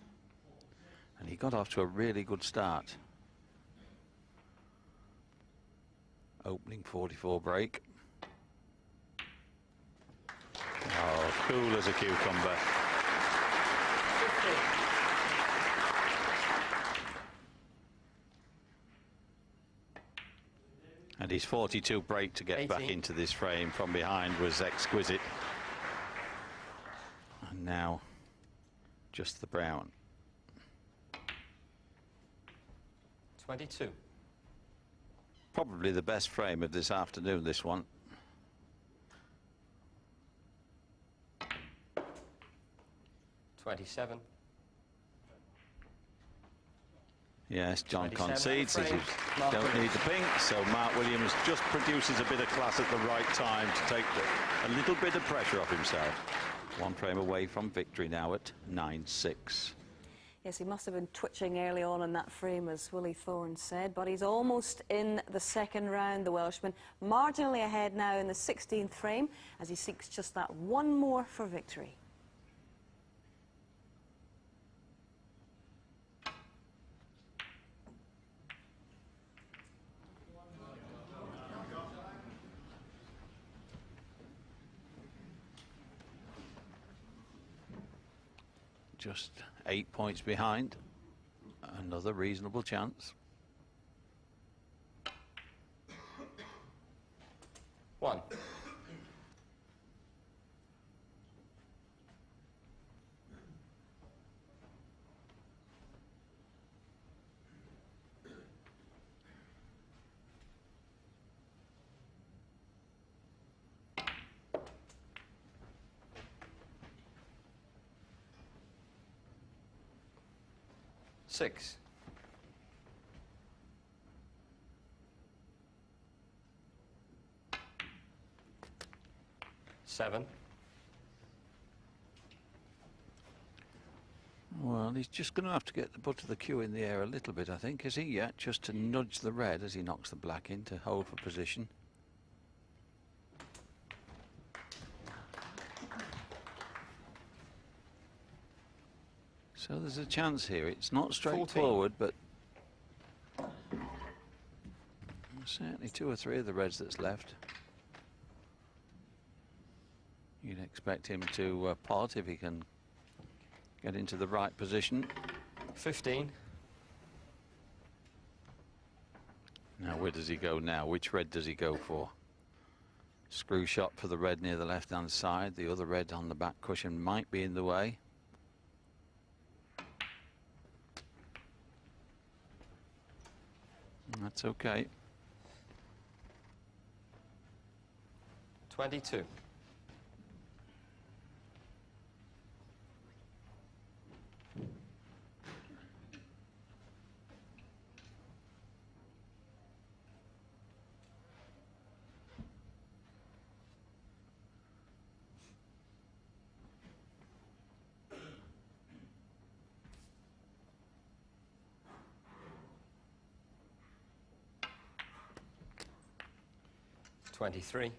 And he got off to a really good start. Opening 44 break. Oh, cool as a cucumber. 15. And his 42 break to get back 18. into this frame from behind was exquisite. And now just the brown. 22. Probably the best frame of this afternoon, this one. $27. Yes, John 27 concedes that frame. he Mark don't need Williams. the pink, so Mark Williams just produces a bit of class at the right time to take a little bit of pressure off himself. One frame away from victory now at 9-6. Yes, he must have been twitching early on in that frame, as Willie Thorne said, but he's almost in the second round, the Welshman. Marginally ahead now in the 16th frame, as he seeks just that one more for victory. Just 8 points behind. Another reasonable chance. 1. 6. 7. Well, he's just going to have to get the butt of the cue in the air a little bit, I think, is he? Yeah, just to nudge the red as he knocks the black in to hold for position. So there's a chance here. It's not straightforward, 14. but certainly 2 or 3 of the reds that's left. You'd expect him to pot if he can get into the right position. 15. Now, where does he go now? Which red does he go for? Screw shot for the red near the left-hand side. The other red on the back cushion might be in the way. That's okay. 22. $23.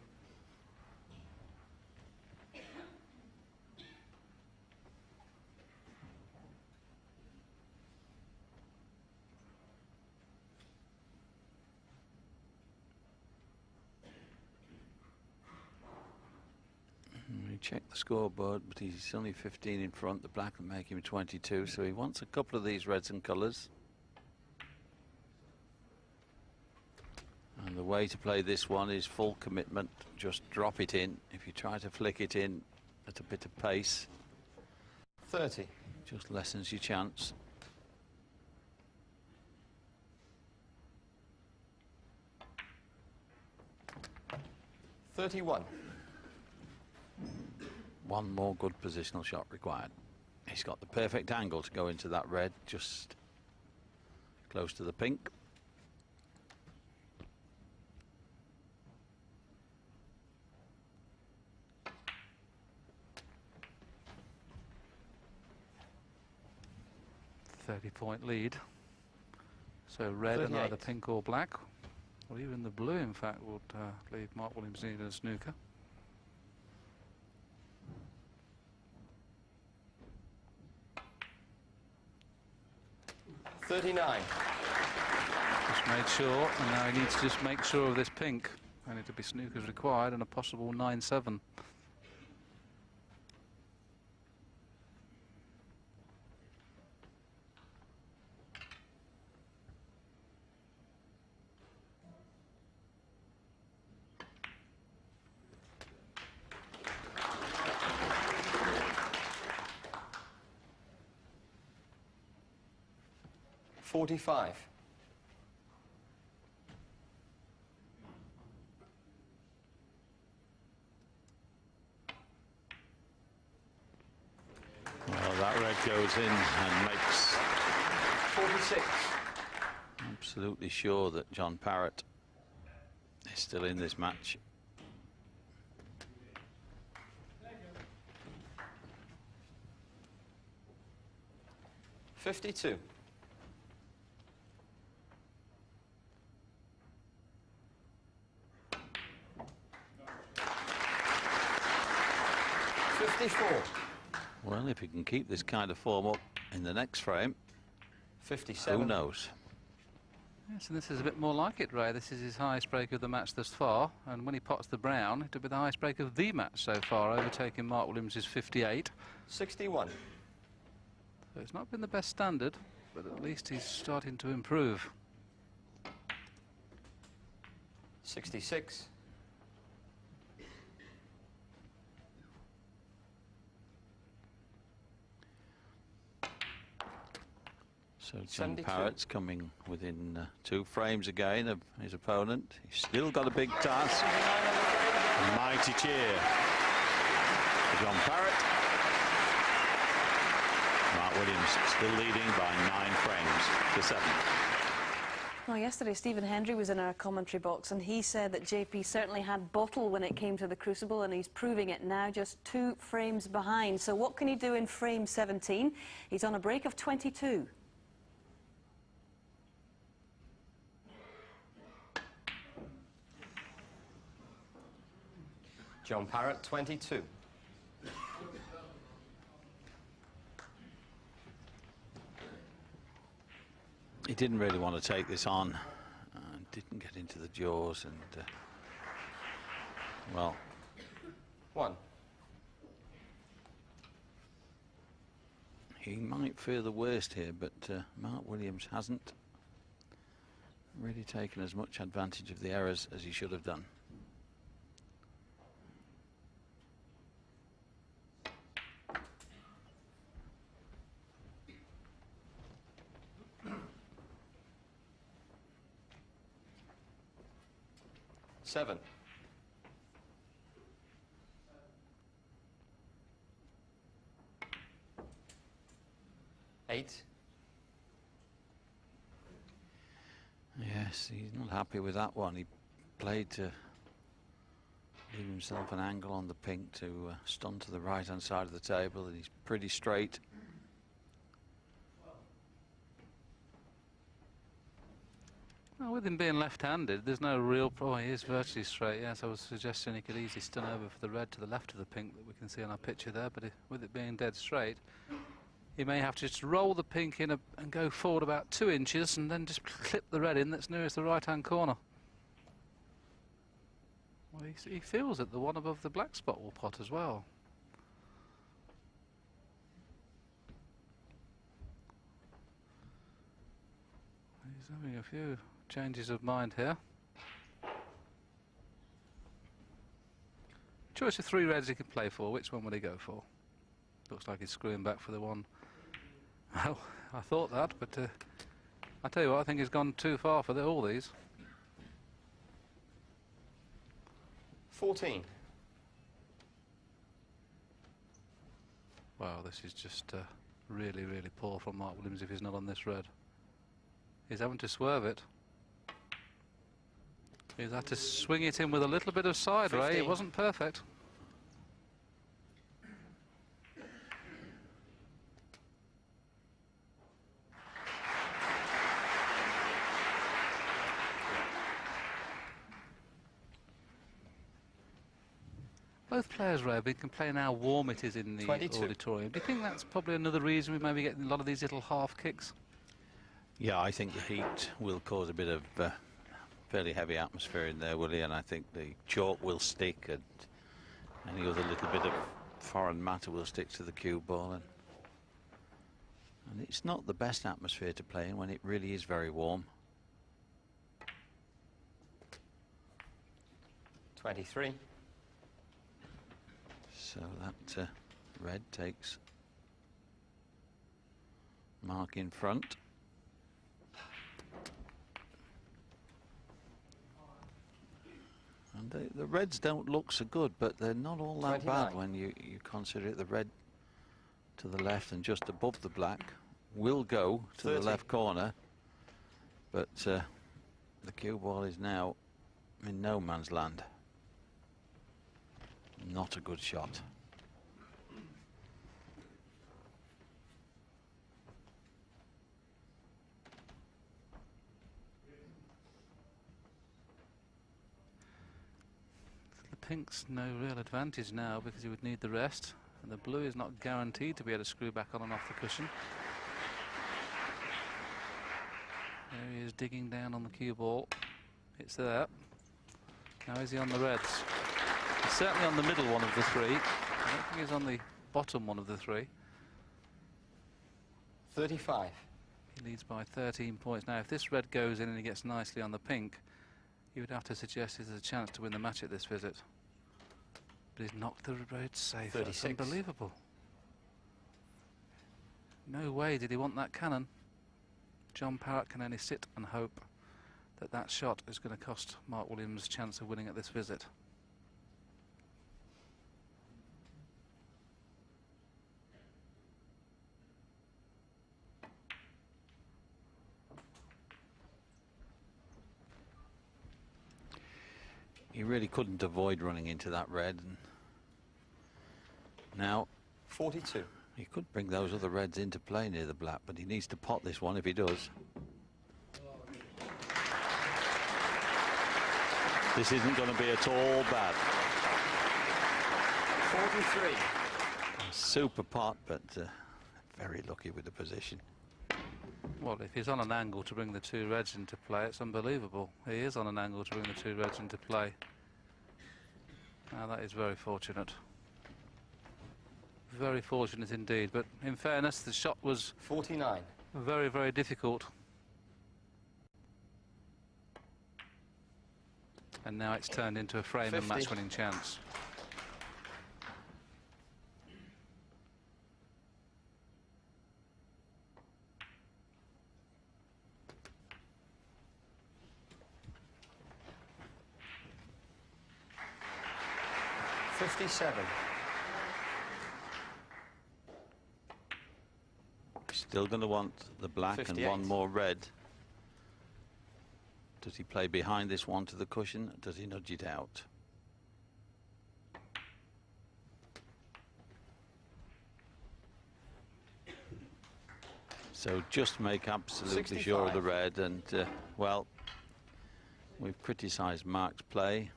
check the scoreboard, but he's only 15 in front. The black will make him 22, so he wants a couple of these reds and colours. And the way to play this one is full commitment. Just drop it in. If you try to flick it in at a bit of pace, 30. just lessens your chance. $31. One more good positional shot required. He's got the perfect angle to go into that red, just close to the pink. .30 lead. So red and 38. either pink or black, or even the blue, in fact, would leave Mark Williams in a snooker. $39. Just made sure, and now he needs to just make sure of this pink. Only to be snookers required and a possible 9-7. $45. Well, that red goes in and makes 46. absolutely sure that John Parrott is still in this match. $52. 54. Well, if he can keep this kind of form up in the next frame, 57. who knows? Yes, and this is a bit more like it, Ray. This is his highest break of the match thus far, and when he pots the brown, it'll be the highest break of the match so far, overtaking Mark Williams' 58. 61. So it's not been the best standard, but at least he's starting to improve. 66. So John 72. Parrott's coming within 2 frames again of his opponent. He's still got a big task. Mighty cheer for John Parrott. Mark Williams still leading by 9 frames to 7. Well, yesterday Stephen Hendry was in our commentary box and he said that JP certainly had bottle when it came to the Crucible, and he's proving it now, just 2 frames behind. So what can he do in frame 17? He's on a break of 22. John Parrott, 22. He didn't really want to take this on, didn't get into the jaws, and well, 1. he might fear the worst here, but Mark Williams hasn't really taken as much advantage of the errors as he should have done. Seven. 8. Yes, he's not happy with that one. He played to leave himself an angle on the pink to stun to the right-hand side of the table, and he's pretty straight. Well, with him being left-handed, there's no real problem. He is virtually straight, yes. I was suggesting he could easily stun over for the red to the left of the pink that we can see on our picture there, but with it being dead straight, he may have to just roll the pink in and go forward about 2 inches and then just clip the red in that's nearest the right-hand corner. Well, he feels that the one above the black spot will pot as well. He's having a few changes of mind here. Choice of 3 reds he can play for. Which one will he go for? Looks like he's screwing back for the one. Well, I thought that, but I tell you what, I think he's gone too far for all these. 14. Wow, this is just really, really poor from Mark Williams if he's not on this red. He's having to swerve it. He's had to swing it in with a little bit of side ray. 15. It wasn't perfect. Both players, Ray, have been complaining how warm it is in the 22. auditorium. Do you think that's probably another reason we may be getting a lot of these little half kicks? Yeah, I think the heat will cause a bit of fairly heavy atmosphere in there, Willie, and I think the chalk will stick, and any other little bit of foreign matter will stick to the cue ball, and it's not the best atmosphere to play in when it really is very warm. 23. So that red takes Mark in front. And the reds don't look so good, but they're not all that 29. bad when you consider it. The red to the left and just above the black will go to 30. the left corner, but the cue ball is now in no man's land. Not a good shot. The pink's no real advantage now because he would need the rest, and the blue is not guaranteed to be able to screw back on and off the cushion. There he is digging down on the cue ball. It's there. Now is he on the reds? He's certainly on the middle one of the 3. I don't think he's on the bottom one of the 3. 35. He leads by 13 points. Now if this red goes in and he gets nicely on the pink, you would have to suggest there's a chance to win the match at this visit. But he's knocked the red safe. 36. That's unbelievable. No way did he want that cannon. John Parrott can only sit and hope that that shot is going to cost Mark Williams a chance of winning at this visit. he really couldn't avoid running into that red. And now 42. he could bring those other reds into play near the black, but he needs to pot this one if he does. This isn't going to be at all bad. 43. A super pot, but very lucky with the position. Well, if he's on an angle to bring the two reds into play, it's unbelievable. He is on an angle to bring the two reds into play. Now that is very fortunate. Very fortunate indeed, but in fairness, the shot was 49. very, very difficult. And now it's turned into a frame and 50. match-winning chance. $57. Still going to want the black 58. and one more red. Does he play behind this one to the cushion? Or does he nudge it out? So just make absolutely sure of the 65. red. And, well, we've criticised Mark's play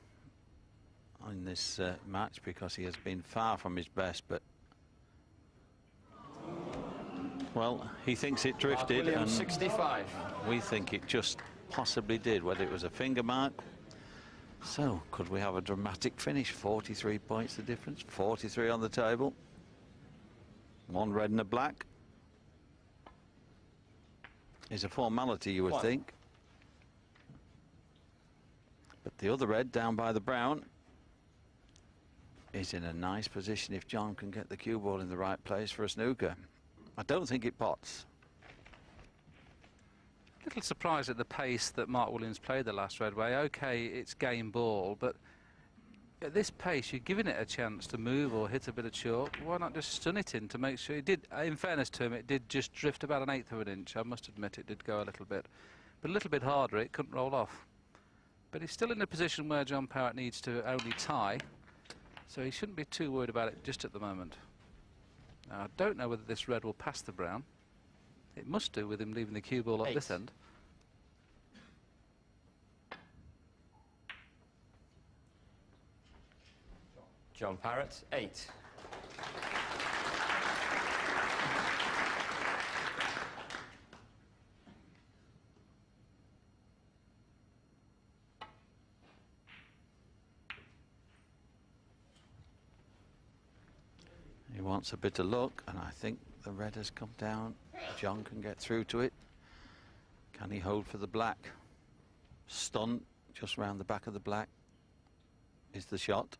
in this match because he has been far from his best, but well, he thinks it drifted, and 65. we think it just possibly did, whether it was a finger mark. So could we have a dramatic finish? 43 points the difference, 43 on the table, one red and a black is a formality, you would One. think, but the other red down by the brown is in a nice position if John can get the cue ball in the right place for a snooker. I don't think it pots. Little surprised at the pace that Mark Williams played the last red way. OK, it's game ball, but at this pace, you're giving it a chance to move or hit a bit of chalk. Why not just stun it in to make sure it did? In fairness to him, it did just drift about 1/8 of an inch. I must admit it did go a little bit. But a little bit harder, it couldn't roll off. But he's still in a position where John Parrott needs to only tie, so he shouldn't be too worried about it just at the moment. Now, I don't know whether this red will pass the brown. It must do with him leaving the cue ball at 8. this end. John Parrott, 8. He wants a bit of luck, and I think the red has come down. John can get through to it. Can he hold for the black? Stun just round the back of the black is the shot.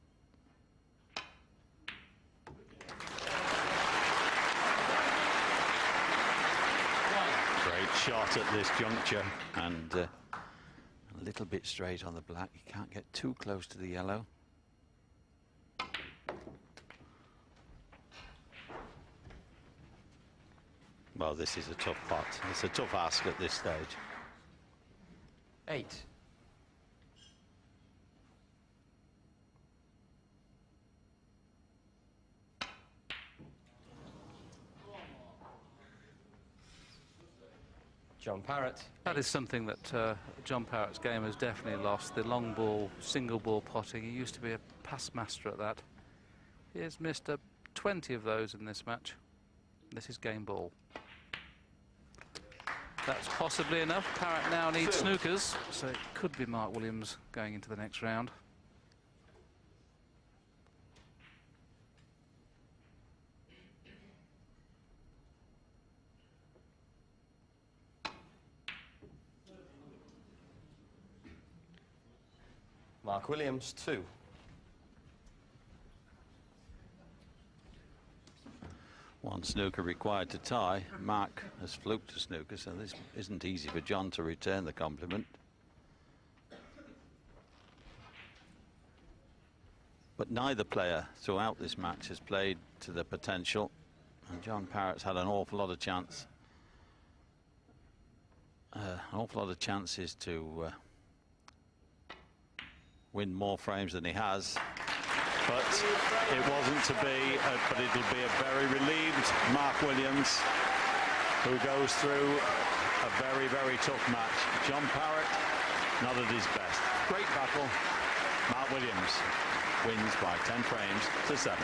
Great shot at this juncture, and a little bit straight on the black. You can't get too close to the yellow. Well, this is a tough pot. It's a tough ask at this stage. 8. John Parrott. That is something that John Parrott's game has definitely lost. The long ball, single ball potting. He used to be a past master at that. He has missed 20 of those in this match. This is game ball. That's possibly enough. Parrott now needs snookers, so it could be Mark Williams going into the next round. Mark Williams, 2. One snooker required to tie. Mark has fluked a snooker, so this isn't easy for John to return the compliment. But neither player throughout this match has played to their potential, and John Parrott's had an awful lot of chance. An awful lot of chances to win more frames than he has. But it wasn't to be, but it'll be a very relieved Mark Williams, who goes through a very, very tough match. John Parrott, not at his best. Great battle. Mark Williams wins by 10 frames to 7.